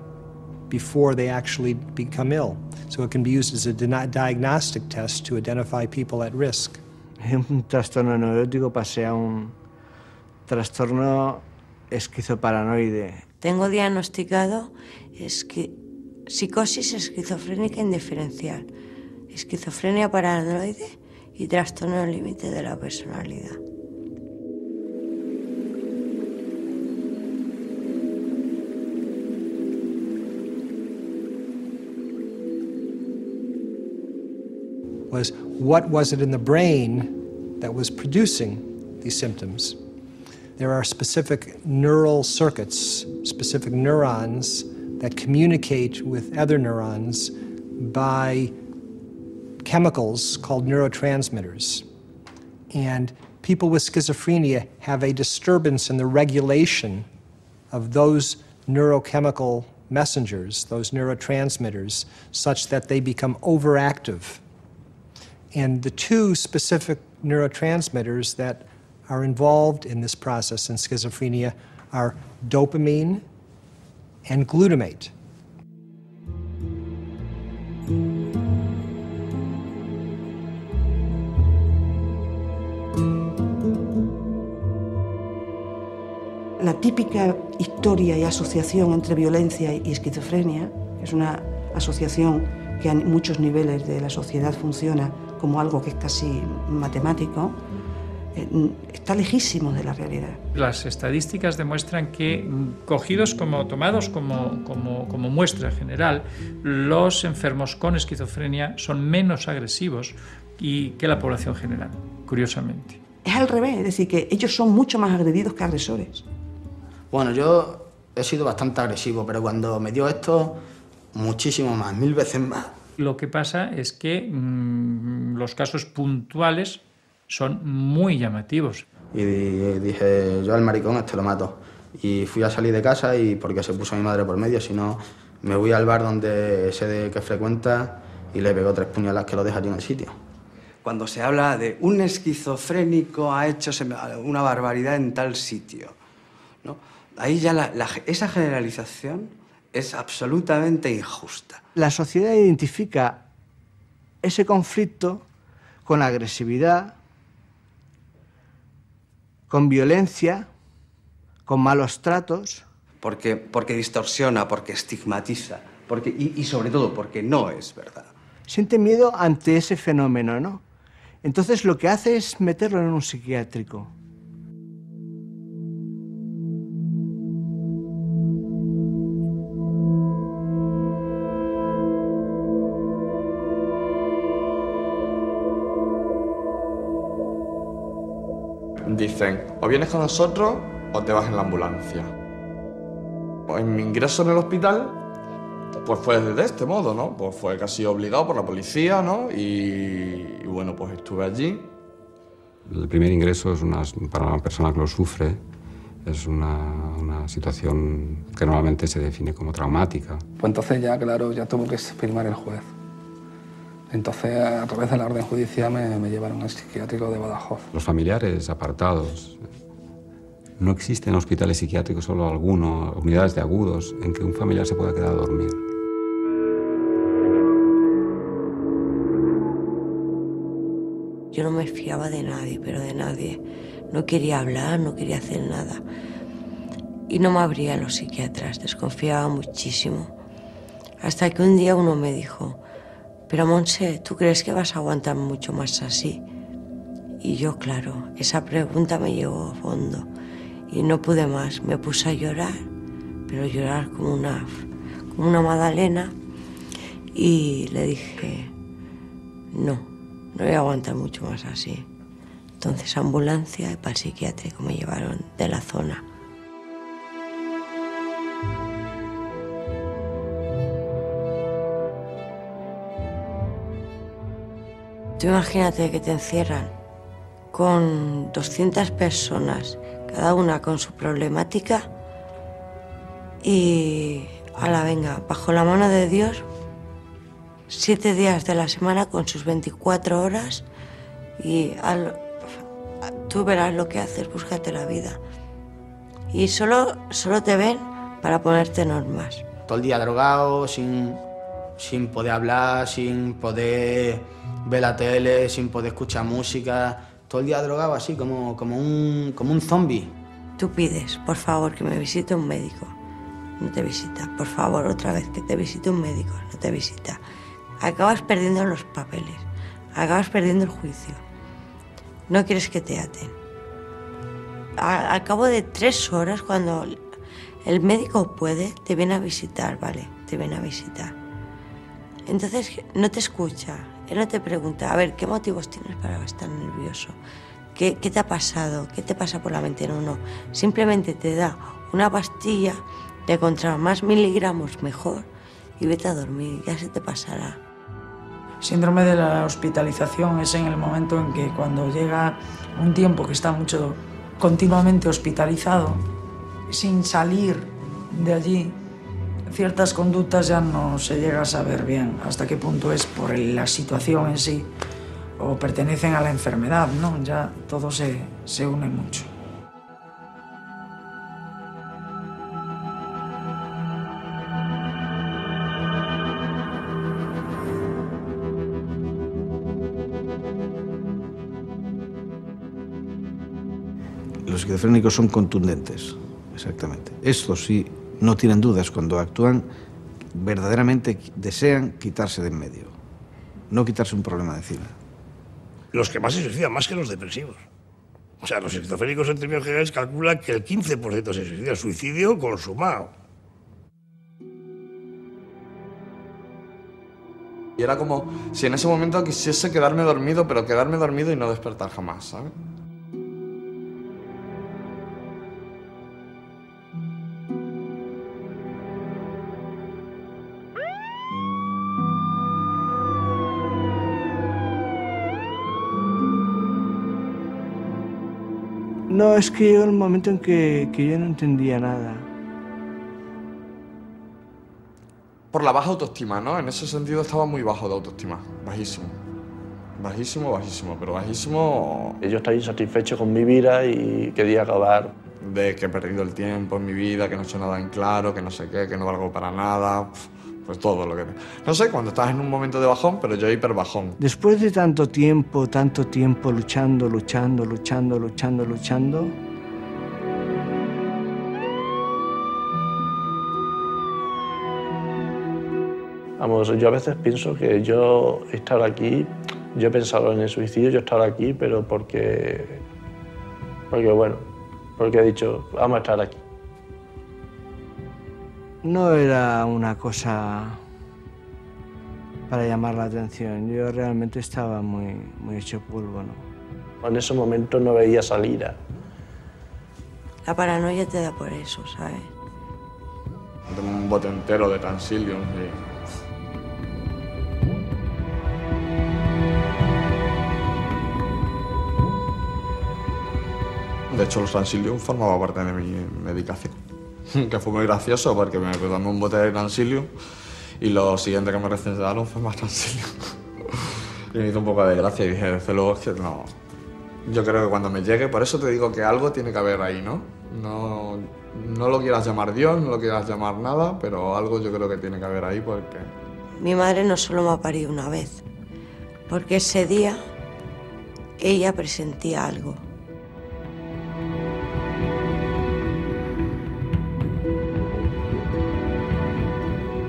before they actually become ill. So it can be used as a diagnostic test to identify people at risk. Un trastorno neurótico pasé a un trastorno esquizoparanoide. Tengo diagnosticado psicosis esquizofrénica indiferencial, esquizofrenia paranoide y trastorno límite de la personalidad. What was it in the brain that was producing these symptoms? There are specific neural circuits, specific neurons that communicate with other neurons by chemicals called neurotransmitters. And people with schizophrenia have a disturbance in the regulation of those neurochemical messengers, those neurotransmitters, such that they become overactive. And the two specific neurotransmitters that are involved in this process in schizophrenia are dopamine and glutamate. La típica historia y asociación entre violencia y esquizofrenia, que es una asociación que a muchos niveles de la sociedad funciona como algo que es casi matemático, está lejísimo de la realidad. Las estadísticas demuestran que, tomados como muestra general, los enfermos con esquizofrenia son menos agresivos que la población general, curiosamente. Es al revés, es decir, que ellos son mucho más agredidos que agresores. Bueno, yo he sido bastante agresivo, pero cuando me dio esto, muchísimo más, 1000 veces más. Lo que pasa es que los casos puntuales son muy llamativos. Y dije, yo al maricón este lo mato. Y fui a salir de casa y porque se puso mi madre por medio, si no, me voy al bar donde sé que frecuenta y le pegó 3 puñaladas que lo deja allí en el sitio. Cuando se habla de un esquizofrénico ha hecho una barbaridad en tal sitio, ¿no? Ahí ya esa generalización es absolutamente injusta. La sociedad identifica ese conflicto con agresividad, con violencia, con malos tratos. Porque distorsiona, porque estigmatiza, y sobre todo porque no es verdad. Siente miedo ante ese fenómeno, ¿no? Entonces lo que hace es meterlo en un psiquiátrico. Dicen, o vienes con nosotros o te vas en la ambulancia. En mi ingreso en el hospital, pues fue de este modo, ¿no? Pues fue casi obligado por la policía, ¿no? Y bueno, pues estuve allí. El primer ingreso es para una persona que lo sufre, es una situación que normalmente se define como traumática. Pues entonces ya, claro, ya tuvo que firmar el juez. Entonces, a través de la orden judicial me llevaron al psiquiátrico de Badajoz. Los familiares apartados. No existen hospitales psiquiátricos, solo algunos, unidades de agudos, en que un familiar se pueda quedar a dormir. Yo no me fiaba de nadie, pero de nadie. No quería hablar, no quería hacer nada. Y no me abrían los psiquiatras, desconfiaba muchísimo. Hasta que un día uno me dijo, pero Montse, ¿tú crees que vas a aguantar mucho más así? Y yo, claro, esa pregunta me llegó a fondo. Y no pude más, me puse a llorar, pero llorar como una magdalena. Y le dije, no voy a aguantar mucho más así. Entonces ambulancia y para el psiquiátrico me llevaron de la zona. Tú imagínate que te encierran con 200 personas, cada una con su problemática, y venga, bajo la mano de Dios, 7 días de la semana con sus 24 horas, y tú verás lo que haces, búscate la vida. Y solo te ven para ponerte normas. Todo el día drogado, sin poder hablar, sin poder ver la tele, sin poder escuchar música. Todo el día drogado así, como un zombie. Tú pides, por favor, que me visite un médico. No te visita. Por favor, otra vez, que te visite un médico. No te visita. Acabas perdiendo los papeles. Acabas perdiendo el juicio. No quieres que te aten. Al cabo de 3 horas, cuando el médico puede, te viene a visitar, ¿vale? Te viene a visitar. Entonces, no te escucha. Él no te pregunta, a ver, ¿qué motivos tienes para estar nervioso? ¿Qué te ha pasado? ¿Qué te pasa por la mente? No. Simplemente te da una pastilla de contra más miligramos mejor y vete a dormir, ya se te pasará. Síndrome de la hospitalización es en el momento en que cuando llega un tiempo que está continuamente hospitalizado, sin salir de allí, ciertas conductas ya no se llega a saber bien hasta qué punto es por la situación en sí o pertenecen a la enfermedad, ¿no? Ya todo se une mucho. Los esquizofrénicos son contundentes, exactamente. Estos sí no tienen dudas cuando actúan, verdaderamente desean quitarse de en medio, no quitarse un problema de encima. Los que más se suicidan, más que los depresivos. O sea, los esquizofrénicos en términos generales calculan que el 15% se suicida, suicidio consumado. Y era como si en ese momento quisiese quedarme dormido, pero quedarme dormido y no despertar jamás, ¿sabes? No, es que llegó el momento en que yo no entendía nada. Por la baja autoestima, ¿no? En ese sentido estaba muy bajo de autoestima, bajísimo. Bajísimo, pero bajísimo. Yo estaba insatisfecho con mi vida y quería acabar de que he perdido el tiempo en mi vida, que no he hecho nada en claro, que no sé qué, que no valgo para nada, pues todo lo que... No sé, cuando estás en un momento de bajón, pero yo hiper bajón. Después de tanto tiempo luchando, Vamos, yo a veces pienso que yo estar aquí, yo he pensado en el suicidio, yo estar aquí, pero porque he dicho, vamos a estar aquí. no era una cosa para llamar la atención. Yo realmente estaba muy hecho polvo, ¿no? En ese momento no veía salida. La paranoia te da por eso, ¿sabes? Tengo un bote entero de Transilium y... De hecho, los Transilium formaba parte de mi medicación, que fue muy gracioso porque me tomé un bote de Transilium y lo siguiente que me recetaron fue más Transilium. Y me hizo un poco de gracia y dije, desde luego es que no. Yo creo que cuando me llegue, por eso te digo que algo tiene que haber ahí, ¿no? No lo quieras llamar Dios, no lo quieras llamar nada, pero algo yo creo que tiene que haber ahí porque... Mi madre no solo me ha parido una vez, porque ese día ella presentía algo.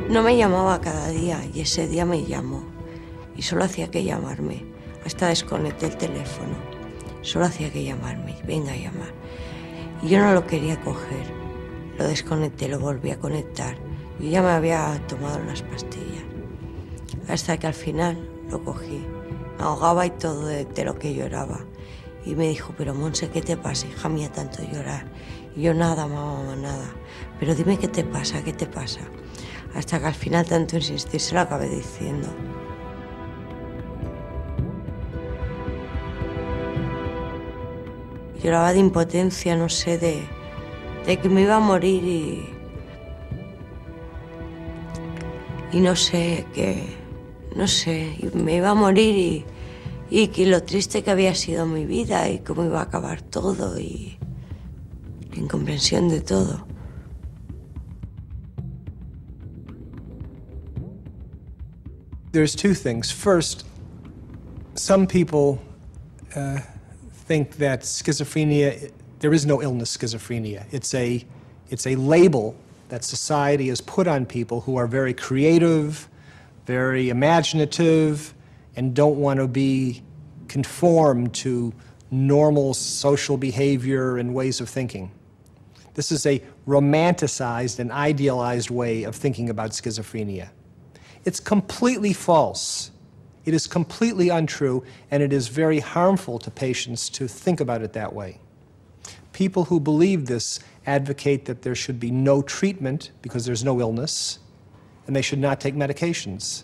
No me llamaba cada día y ese día me llamó. Y solo hacía que llamarme. Hasta desconecté el teléfono. Solo hacía que llamarme. Venga a llamar. Y yo no lo quería coger. Lo desconecté, lo volví a conectar. Yo ya me había tomado las pastillas. Hasta que al final lo cogí. Me ahogaba y todo de lo que lloraba. Y me dijo, pero Monse, ¿qué te pasa, hija mía, tanto llorar? Y yo, nada, mamá, nada. Pero dime qué te pasa, qué te pasa. Hasta que al final, tanto insistir, se lo acabé diciendo. Lloraba de impotencia, no sé, de que me iba a morir y no sé, me iba a morir y que lo triste que había sido mi vida y cómo iba a acabar todo y la incomprensión de todo. There's two things. First, some people think that schizophrenia, there is no illness, schizophrenia. It's a label that society has put on people who are very creative, very imaginative, and don't want to be conformed to normal social behavior and ways of thinking. This is a romanticized and idealized way of thinking about schizophrenia. It's completely false. It is completely untrue, and it is very harmful to patients to think about it that way. People who believe this advocate that there should be no treatment because there's no illness, and they should not take medications.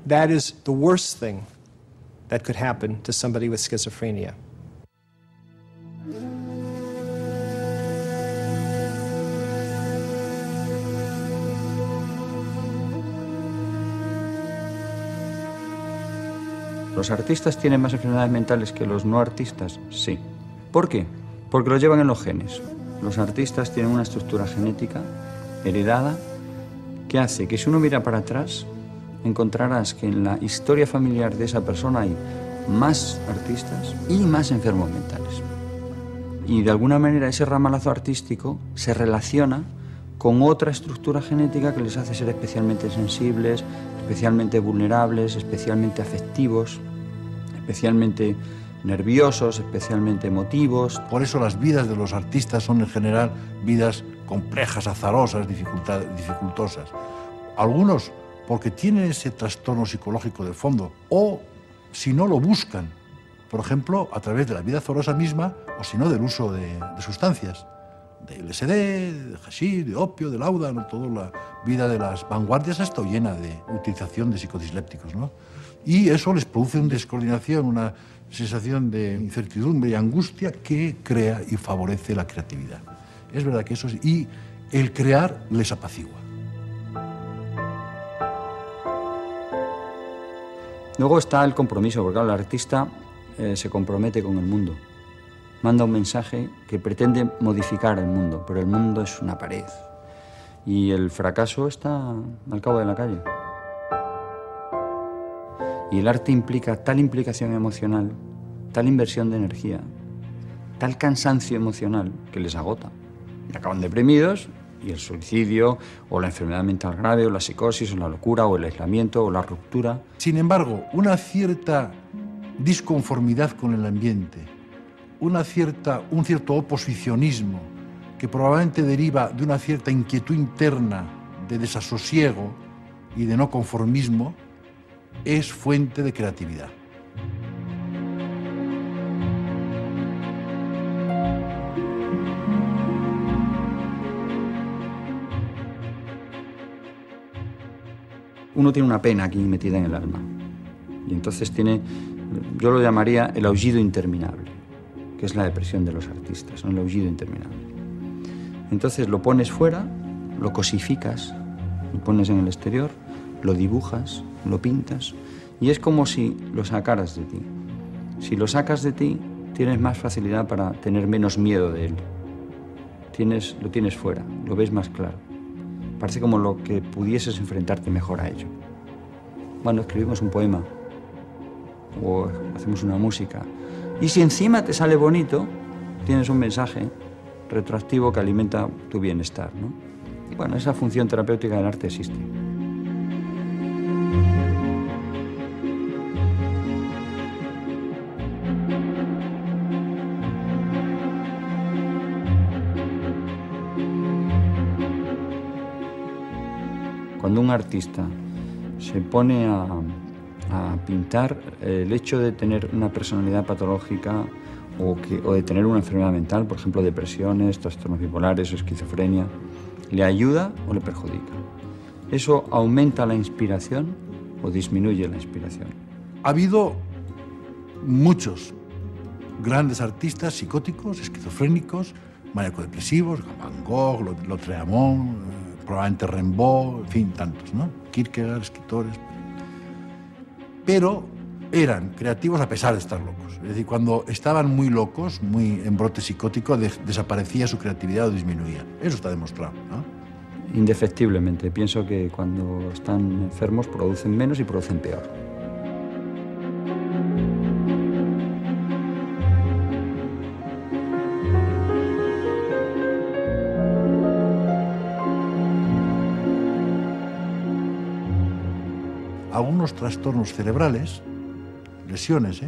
That is the worst thing that could happen to somebody with schizophrenia. ¿Los artistas tienen más enfermedades mentales que los no artistas? Sí. ¿Por qué? Porque lo llevan en los genes. Los artistas tienen una estructura genética heredada que hace que si uno mira para atrás, encontrarás que en la historia familiar de esa persona hay más artistas y más enfermos mentales. Y de alguna manera ese ramalazo artístico se relaciona con otra estructura genética que les hace ser especialmente sensibles, especialmente vulnerables, especialmente afectivos, especialmente nerviosos, especialmente emotivos. Por eso las vidas de los artistas son en general vidas complejas, azarosas, dificultosas. Algunos porque tienen ese trastorno psicológico de fondo o si no lo buscan, por ejemplo, a través de la vida azarosa misma o si no del uso de sustancias. De LSD, de hashish, de opio, de lauda, ¿no? Toda la vida de las vanguardias ha estado llena de utilización de psicodislépticos, ¿no? Y eso les produce una descoordinación, una sensación de incertidumbre y angustia que crea y favorece la creatividad. Es verdad que eso es... Y el crear les apacigua. Luego está el compromiso, porque claro, el artista se compromete con el mundo. manda un mensaje que pretende modificar el mundo, pero el mundo es una pared. Y el fracaso está al cabo de la calle. Y el arte implica tal implicación emocional, tal inversión de energía, tal cansancio emocional que les agota. Y acaban deprimidos y el suicidio, o la enfermedad mental grave, o la psicosis, o la locura, o el aislamiento, o la ruptura. Sin embargo, una cierta disconformidad con el ambiente, un cierto oposicionismo que probablemente deriva de una cierta inquietud interna de desasosiego y de no conformismo, es fuente de creatividad. Uno tiene una pena aquí metida en el alma. Y entonces tiene, yo lo llamaría el aullido interminable, que es la depresión de los artistas, ¿no? El aullido interminable. Entonces lo pones fuera, lo cosificas, lo pones en el exterior, lo dibujas, lo pintas, y es como si lo sacaras de ti. Si lo sacas de ti, tienes más facilidad para tener menos miedo de él. Lo tienes fuera, lo ves más claro. Parece como lo que pudieses enfrentarte mejor a ello. Bueno, escribimos un poema o hacemos una música. Y si encima te sale bonito, tienes un mensaje retroactivo que alimenta tu bienestar, ¿no? Y bueno, esa función terapéutica del arte existe. Cuando un artista se pone a pintar, el hecho de tener una personalidad patológica o de tener una enfermedad mental, por ejemplo, depresiones, trastornos bipolares o esquizofrenia, ¿le ayuda o le perjudica? ¿Eso aumenta la inspiración o disminuye la inspiración? Ha habido muchos grandes artistas psicóticos, esquizofrénicos, maníaco-depresivos, Van Gogh, Lautréamont, probablemente Rimbaud, en fin, tantos, ¿no? Kierkegaard, escritores. Pero eran creativos a pesar de estar locos. Es decir, cuando estaban muy locos, muy en brote psicótico, desaparecía su creatividad o disminuía. Eso está demostrado, ¿no? Indefectiblemente. Pienso que cuando están enfermos producen menos y producen peor. Algunos trastornos cerebrales, lesiones,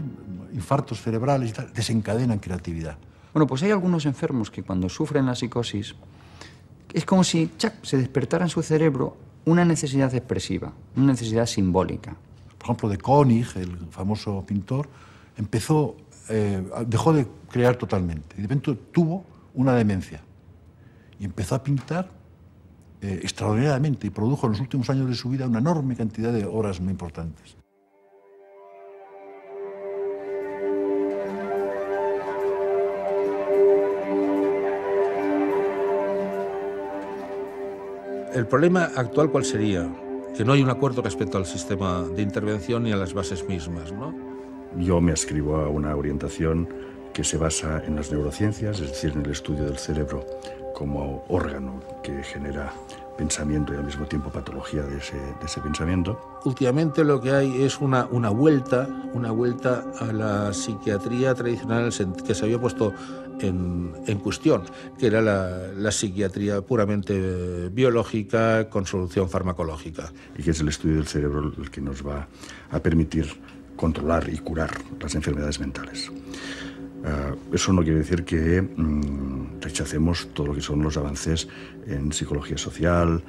infartos cerebrales y tal, desencadenan creatividad. Bueno, pues hay algunos enfermos que cuando sufren la psicosis es como si se despertara en su cerebro una necesidad expresiva, una necesidad simbólica. Por ejemplo, de Koenig, el famoso pintor, dejó de crear totalmente y de repente tuvo una demencia y empezó a pintar extraordinariamente y produjo en los últimos años de su vida una enorme cantidad de obras muy importantes. ¿El problema actual cuál sería? Que no hay un acuerdo respecto al sistema de intervención y a las bases mismas, ¿no? Yo me adscribo a una orientación que se basa en las neurociencias, es decir, en el estudio del cerebro como órgano que genera pensamiento y al mismo tiempo patología de ese pensamiento. Últimamente lo que hay es una vuelta a la psiquiatría tradicional que se había puesto en cuestión, que era la psiquiatría puramente biológica con solución farmacológica. Y que es el estudio del cerebro el que nos va a permitir controlar y curar las enfermedades mentales. Eso no quiere decir que rechacemos todo lo que son los avances en psicología social,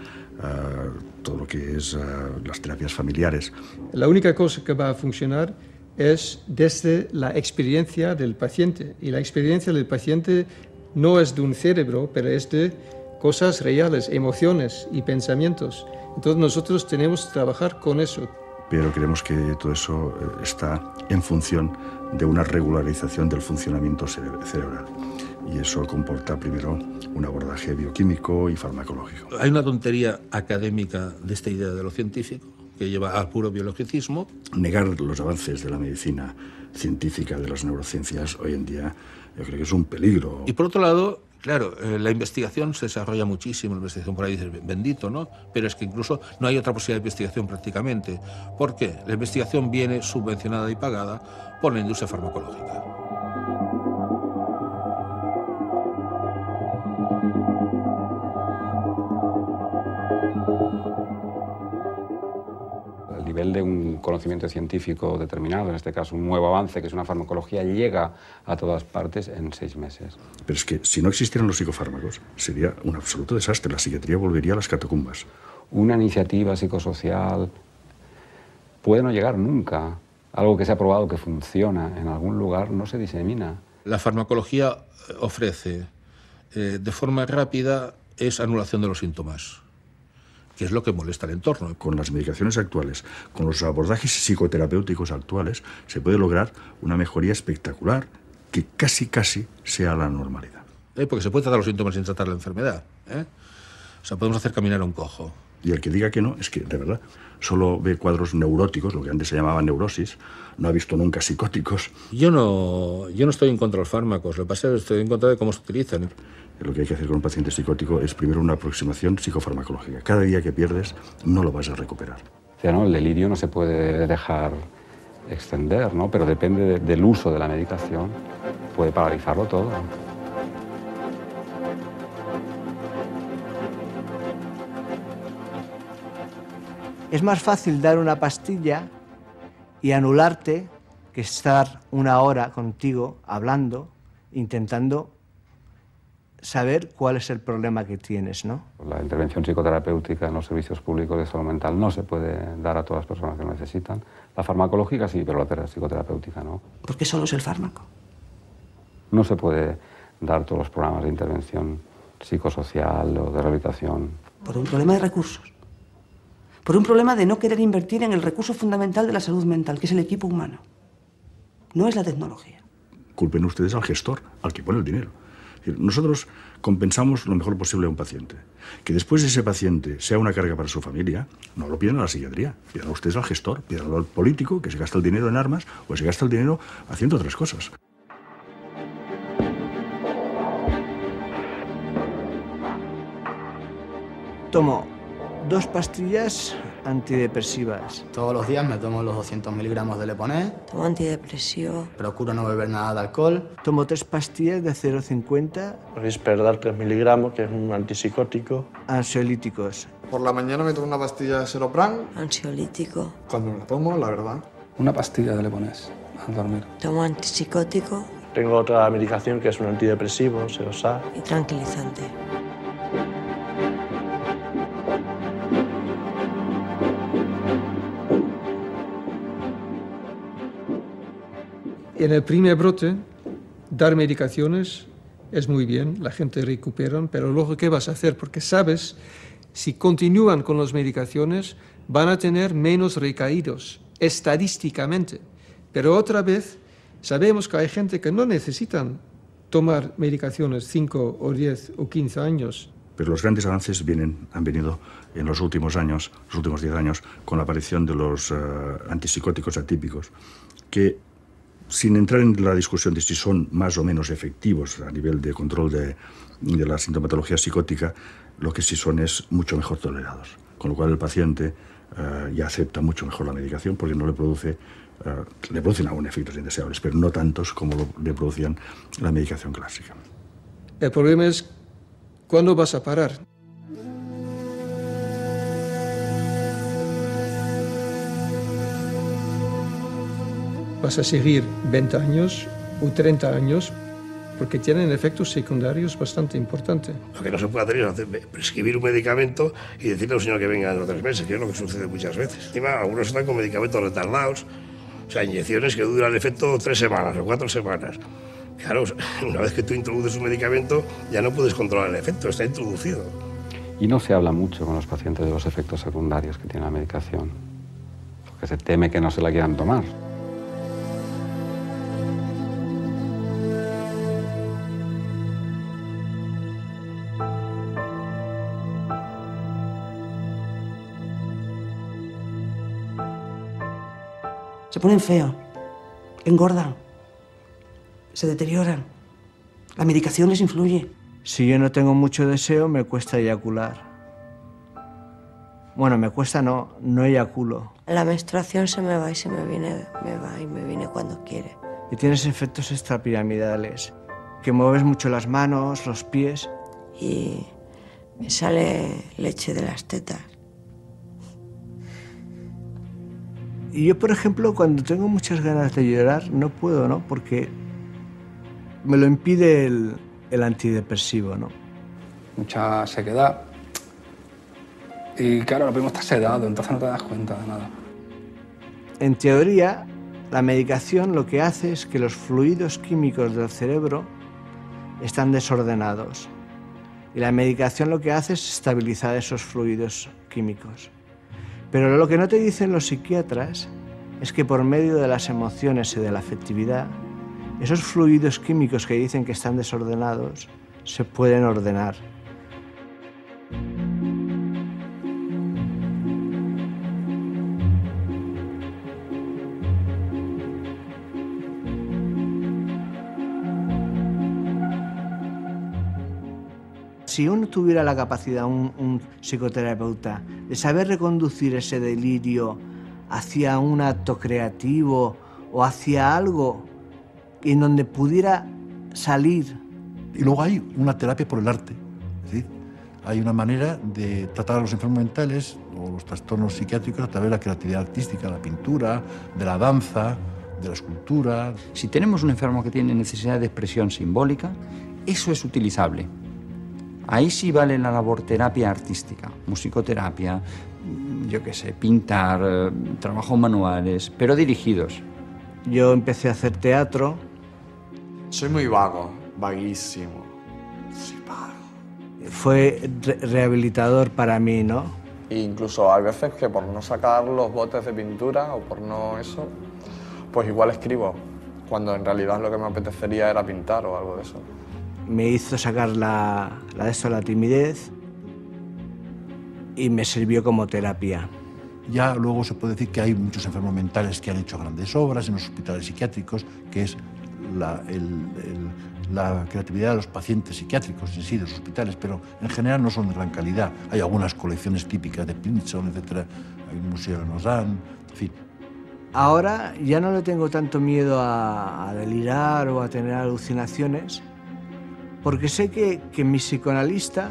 todo lo que es las terapias familiares. La única cosa que va a funcionar es desde la experiencia del paciente. Y la experiencia del paciente no es de un cerebro, pero es de cosas reales, emociones y pensamientos. Entonces nosotros tenemos que trabajar con eso. Pero creemos que todo eso está en función de una regularización del funcionamiento cerebral. Y eso comporta primero un abordaje bioquímico y farmacológico. ¿Hay una tontería académica de esta idea de lo científico? que lleva al puro biologicismo. Negar los avances de la medicina científica, de las neurociencias, hoy en día, yo creo que es un peligro. Y por otro lado, claro, la investigación se desarrolla muchísimo, la investigación por ahí dice bendito, ¿no? Pero es que incluso no hay otra posibilidad de investigación prácticamente. ¿Por qué? La investigación viene subvencionada y pagada por la industria farmacológica. El nivel de un conocimiento científico determinado, en este caso un nuevo avance, que es una farmacología, llega a todas partes en 6 meses. Pero es que si no existieran los psicofármacos, sería un absoluto desastre. La psiquiatría volvería a las catacumbas. Una iniciativa psicosocial puede no llegar nunca. Algo que se ha probado que funciona en algún lugar no se disemina. La farmacología ofrece de forma rápida es anulación de los síntomas, que es lo que molesta al entorno. Con las medicaciones actuales, con los abordajes psicoterapéuticos actuales, se puede lograr una mejoría espectacular que casi sea la normalidad. Porque se puede tratar los síntomas sin tratar la enfermedad. O sea, podemos hacer caminar a un cojo. Y el que diga que no, es que, de verdad, solo ve cuadros neuróticos, lo que antes se llamaba neurosis, no ha visto nunca psicóticos. Yo no estoy en contra de los fármacos, lo que pasa es que estoy en contra de cómo se utilizan. Lo que hay que hacer con un paciente psicótico es primero una aproximación psicofarmacológica. Cada día que pierdes no lo vas a recuperar. O sea, ¿no? El delirio no se puede dejar extender, ¿no? Pero depende del uso de la medicación, puede paralizarlo todo. Es más fácil dar una pastilla y anularte que estar una hora contigo hablando, intentando saber cuál es el problema que tienes, ¿no? La intervención psicoterapéutica en los servicios públicos de salud mental no se puede dar a todas las personas que lo necesitan. La farmacológica sí, pero la psicoterapéutica no. ¿Por qué solo es el fármaco? No se puede dar todos los programas de intervención psicosocial o de rehabilitación. Por un problema de recursos. Por un problema de no querer invertir en el recurso fundamental de la salud mental, que es el equipo humano. No es la tecnología. Culpen ustedes al gestor, al que pone el dinero. Es decir, nosotros compensamos lo mejor posible a un paciente. Que después ese paciente sea una carga para su familia, no lo piden a la psiquiatría. Pídanlo ustedes al gestor, pídanlo al político, que se gasta el dinero en armas o se gasta el dinero haciendo otras cosas. Tomo 2 pastillas antidepresivas. Todos los días me tomo los 200 miligramos de Leponés. Tomo antidepresivo. Procuro no beber nada de alcohol. Tomo 3 pastillas de 0,50. Risperdal 3 miligramos, que es un antipsicótico. Ansiolíticos. Por la mañana me tomo una pastilla de Seropran. Ansiolítico. Cuando me la tomo, la verdad. Una pastilla de Leponés al dormir. Tomo antipsicótico. Tengo otra medicación que es un antidepresivo, Seosar. Y tranquilizante. En el primer brote, dar medicaciones es muy bien, la gente recupera, pero luego, ¿qué vas a hacer? Porque sabes, si continúan con las medicaciones, van a tener menos recaídos, estadísticamente. Pero otra vez, sabemos que hay gente que no necesitan tomar medicaciones 5 o 10 o 15 años. Pero los grandes avances han venido en los últimos años, los últimos 10 años, con la aparición de los antipsicóticos atípicos, que, sin entrar en la discusión de si son más o menos efectivos a nivel de control de la sintomatología psicótica, lo que sí son es mucho mejor tolerados. Con lo cual el paciente ya acepta mucho mejor la medicación porque no le producen aún efectos indeseables, pero no tantos como le producían la medicación clásica. El problema es, ¿cuándo vas a parar? Vas a seguir 20 años o 30 años porque tienen efectos secundarios bastante importantes. Lo que no se puede hacer es prescribir un medicamento y decirle a un señor que venga en 3 meses, que es lo que sucede muchas veces. Encima, algunos están con medicamentos retardados, o sea, inyecciones que duran el efecto 3 semanas o 4 semanas. Claro, una vez que tú introduces un medicamento, ya no puedes controlar el efecto, está introducido. Y no se habla mucho con los pacientes de los efectos secundarios que tiene la medicación, porque se teme que no se la quieran tomar. Se ponen feos, engordan, se deterioran. La medicación les influye. Si yo no tengo mucho deseo, me cuesta eyacular. Bueno, me cuesta no eyaculo. La menstruación se me va y se me viene, me viene cuando quiere. Y tienes efectos extrapiramidales, que mueves mucho las manos, los pies. Y me sale leche de las tetas. Y yo, por ejemplo, cuando tengo muchas ganas de llorar, no puedo, ¿no? Porque me lo impide el antidepresivo, ¿no? Mucha sequedad. Y claro, lo mismo está sedado, entonces no te das cuenta de nada. En teoría, la medicación lo que hace es que los fluidos químicos del cerebro están desordenados. Y la medicación lo que hace es estabilizar esos fluidos químicos. Pero lo que no te dicen los psiquiatras es que por medio de las emociones y de la afectividad, esos fluidos químicos que dicen que están desordenados se pueden ordenar. Si uno tuviera la capacidad, un psicoterapeuta, de saber reconducir ese delirio hacia un acto creativo o hacia algo en donde pudiera salir. Y luego hay una terapia por el arte. Es decir, hay una manera de tratar a los enfermos mentales o los trastornos psiquiátricos a través de la creatividad artística, la pintura, de la danza, de la escultura. Si tenemos un enfermo que tiene necesidad de expresión simbólica, eso es utilizable. Ahí sí vale la labor terapia artística, musicoterapia, yo qué sé, pintar, trabajos manuales, pero dirigidos. Yo empecé a hacer teatro. Soy muy vago, vaguísimo. Sí, vago. Fue rehabilitador para mí, ¿no? E incluso hay veces que por no sacar los botes de pintura o por no eso, pues igual escribo, cuando en realidad lo que me apetecería era pintar o algo de eso. Me hizo sacar la timidez y me sirvió como terapia. Ya luego se puede decir que hay muchos enfermos mentales que han hecho grandes obras en los hospitales psiquiátricos, que es la creatividad de los pacientes psiquiátricos en sí, de los hospitales, pero en general no son de gran calidad. Hay algunas colecciones típicas de Pynchon, etc. Hay un museo en Lausanne, en fin. Ahora ya no le tengo tanto miedo a delirar o a tener alucinaciones, porque sé que mi psicoanalista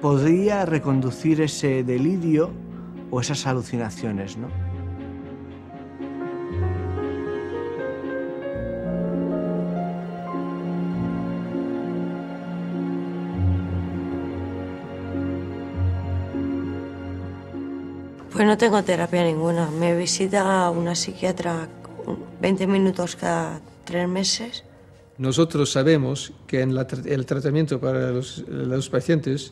podría reconducir ese delirio o esas alucinaciones, ¿no? Pues no tengo terapia ninguna. Me visita una psiquiatra 20 minutos cada 3 meses. Nosotros sabemos que en el tratamiento para los pacientes,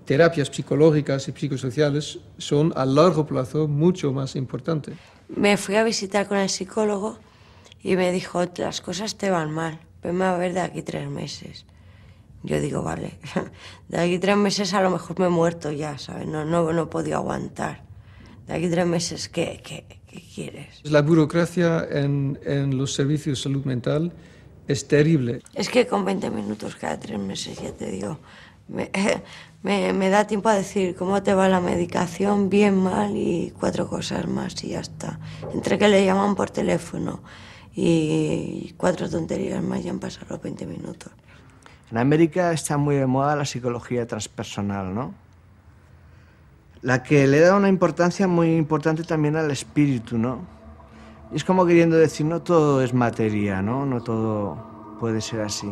terapias psicológicas y psicosociales son a largo plazo mucho más importantes. Me fui a visitar con el psicólogo y me dijo, las cosas te van mal, venme a ver de aquí 3 meses. Yo digo, vale, de aquí 3 meses a lo mejor me he muerto ya, ¿sabes? No he podido aguantar. De aquí 3 meses, ¿qué quieres? La burocracia en los servicios de salud mental es terrible. Es que con 20 minutos cada 3 meses, ya te digo, me da tiempo a decir cómo te va la medicación, bien, mal y 4 cosas más y ya está. Entre que le llaman por teléfono y 4 tonterías más, ya han pasado los 20 minutos. En América está muy de moda la psicología transpersonal, ¿no? La que le da una importancia muy importante también al espíritu, ¿no? Y es como queriendo decir, no todo es materia, ¿no? No todo puede ser así.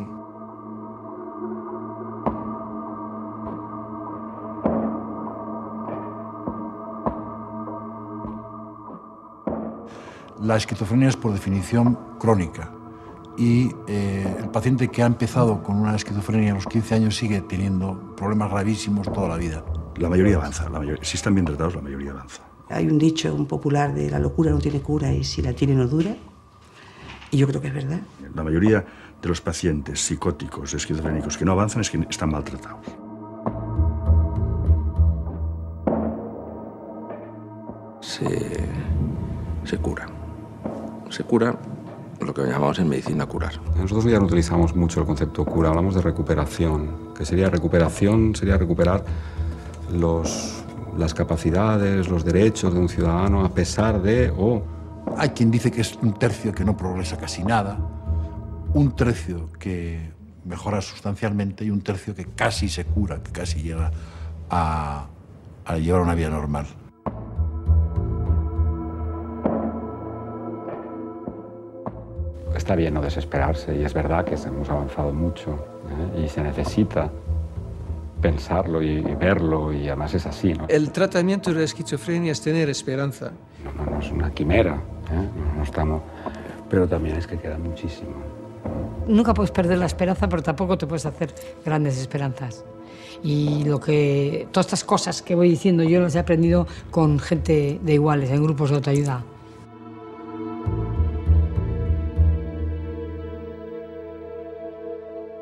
La esquizofrenia es por definición crónica y el paciente que ha empezado con una esquizofrenia a los 15 años sigue teniendo problemas gravísimos toda la vida. La mayoría avanza, si están bien tratados, la mayoría avanza. Hay un dicho popular de la locura no tiene cura y si la tiene no dura. Y yo creo que es verdad. La mayoría de los pacientes psicóticos, esquizofrénicos que no avanzan es que están maltratados. se cura. Se cura lo que llamamos en medicina curar. Nosotros ya no utilizamos mucho el concepto cura, hablamos de recuperación. ¿Qué sería recuperación? Sería recuperar las capacidades, los derechos de un ciudadano a pesar de Hay quien dice que es un tercio que no progresa casi nada, un tercio que mejora sustancialmente y un tercio que casi se cura, que casi llega a llevar una vida normal. Está bien no desesperarse y es verdad que hemos avanzado mucho y se necesita pensarlo y verlo y además es así, ¿no? El tratamiento de la esquizofrenia es tener esperanza. No es una quimera, no estamos, pero también es que queda muchísimo. Nunca puedes perder la esperanza, pero tampoco te puedes hacer grandes esperanzas. Y todas estas cosas que voy diciendo yo las he aprendido con gente de iguales, en grupos de autoayuda.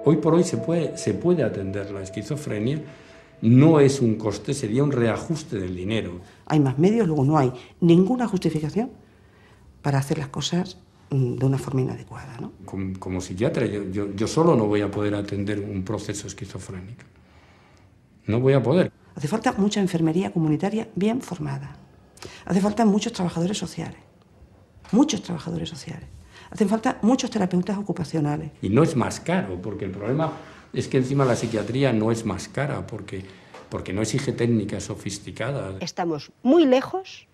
Hoy por hoy se puede atender la esquizofrenia, no es un coste, sería un reajuste del dinero. Hay más medios, luego no hay ninguna justificación para hacer las cosas de una forma inadecuada, ¿no? Como psiquiatra, yo solo no voy a poder atender un proceso esquizofrénico. No voy a poder. Hace falta mucha enfermería comunitaria bien formada. Hace falta muchos trabajadores sociales. Muchos trabajadores sociales. Hacen falta muchos terapeutas ocupacionales. Y no es más caro, porque el problema es que encima la psiquiatría no es más cara, porque no exige técnicas sofisticadas. Estamos muy lejos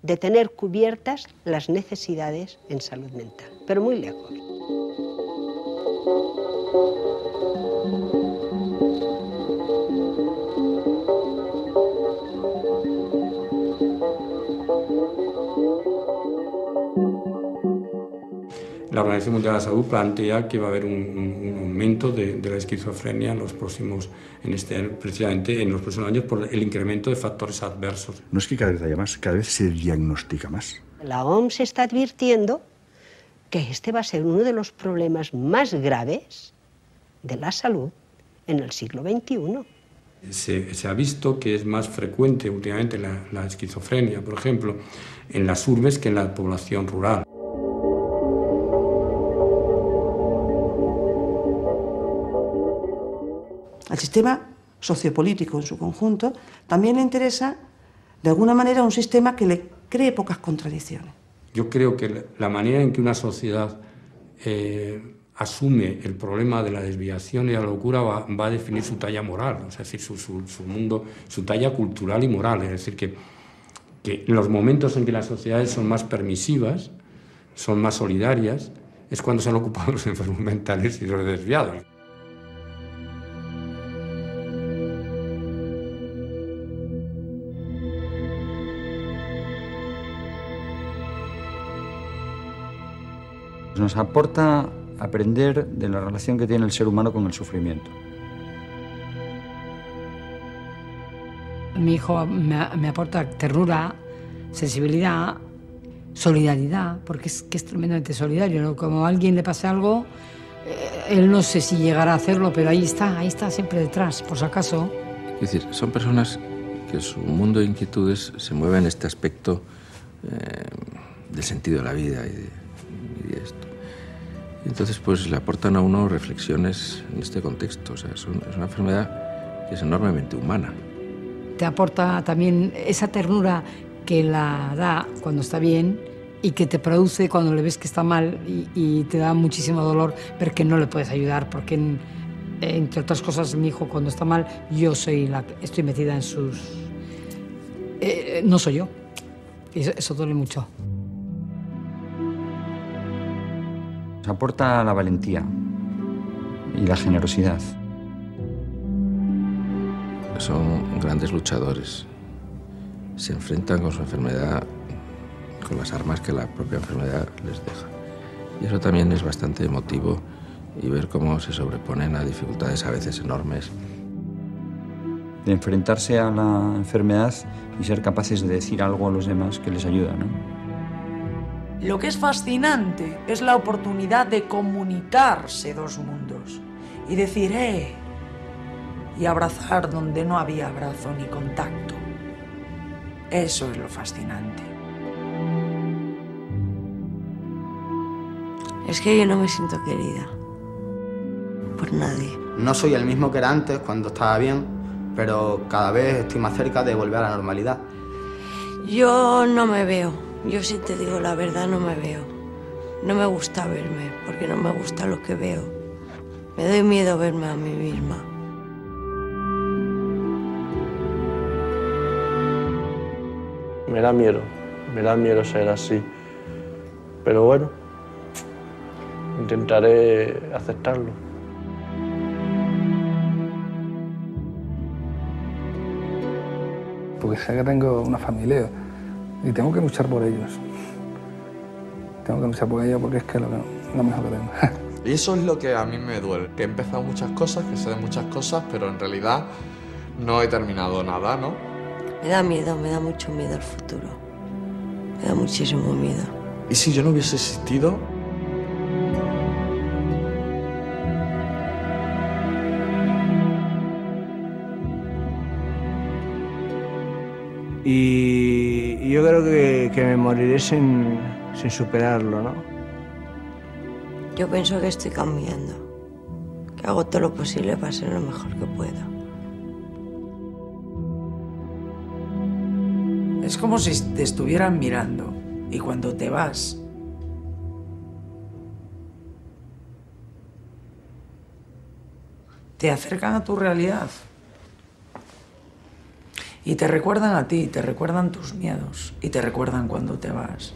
de tener cubiertas las necesidades en salud mental, pero muy lejos. La Organización Mundial de la Salud plantea que va a haber un aumento de la esquizofrenia precisamente en los próximos años por el incremento de factores adversos. No es que cada vez haya más, cada vez se diagnostica más. La OMS está advirtiendo que este va a ser uno de los problemas más graves de la salud en el siglo XXI. Se ha visto que es más frecuente últimamente la esquizofrenia, por ejemplo, en las urbes que en la población rural. Al sistema sociopolítico en su conjunto también le interesa, de alguna manera, un sistema que le cree pocas contradicciones. Yo creo que la manera en que una sociedad asume el problema de la desviación y la locura va a definir su talla moral, es decir, su mundo, su talla cultural y moral. Es decir, que en los momentos en que las sociedades son más permisivas, son más solidarias, es cuando se han ocupado los enfermos mentales y los desviados. Nos aporta aprender de la relación que tiene el ser humano con el sufrimiento. Mi hijo me aporta ternura, sensibilidad, solidaridad, porque es tremendamente solidario, ¿no? Como a alguien le pasa algo, él no sé si llegará a hacerlo, pero ahí está siempre detrás, por si acaso. Es decir, son personas que su mundo de inquietudes se mueve en este aspecto del sentido de la vida y de esto. Y entonces pues le aportan a uno reflexiones en este contexto. O sea, es una enfermedad que es enormemente humana. Te aporta también esa ternura que la da cuando está bien y que te produce cuando le ves que está mal y te da muchísimo dolor ver que no le puedes ayudar, porque entre otras cosas mi hijo cuando está mal yo soy la que estoy metida en sus... no soy yo. Eso duele mucho. Nos aporta la valentía y la generosidad. Son grandes luchadores. Se enfrentan con su enfermedad con las armas que la propia enfermedad les deja. Y eso también es bastante emotivo, y ver cómo se sobreponen a dificultades a veces enormes. De enfrentarse a la enfermedad y ser capaces de decir algo a los demás que les ayuda, ¿no? Lo que es fascinante es la oportunidad de comunicarse dos mundos y decir, y abrazar donde no había abrazo ni contacto. Eso es lo fascinante. Es que yo no me siento querida por nadie. No soy el mismo que era antes, cuando estaba bien, pero cada vez estoy más cerca de volver a la normalidad. Yo no me veo. Yo si te digo la verdad, no me veo. No me gusta verme, porque no me gusta lo que veo. Me doy miedo verme a mí misma. Me da miedo ser así. Pero bueno, intentaré aceptarlo. Porque sé que tengo una familia y tengo que luchar por ellos. Tengo que luchar por ellos porque es que es lo mejor que tengo. Y eso es lo que a mí me duele, que he empezado muchas cosas, que sé de muchas cosas, pero en realidad no he terminado nada, ¿no? Me da mucho miedo el futuro. Me da muchísimo miedo. ¿Y si yo no hubiese existido? Y yo creo que me moriré sin superarlo, ¿no? Yo pienso que estoy cambiando, que hago todo lo posible para ser lo mejor que pueda. Es como si te estuvieran mirando y cuando te vas, te acercan a tu realidad y te recuerdan a ti, te recuerdan tus miedos y te recuerdan cuando te vas.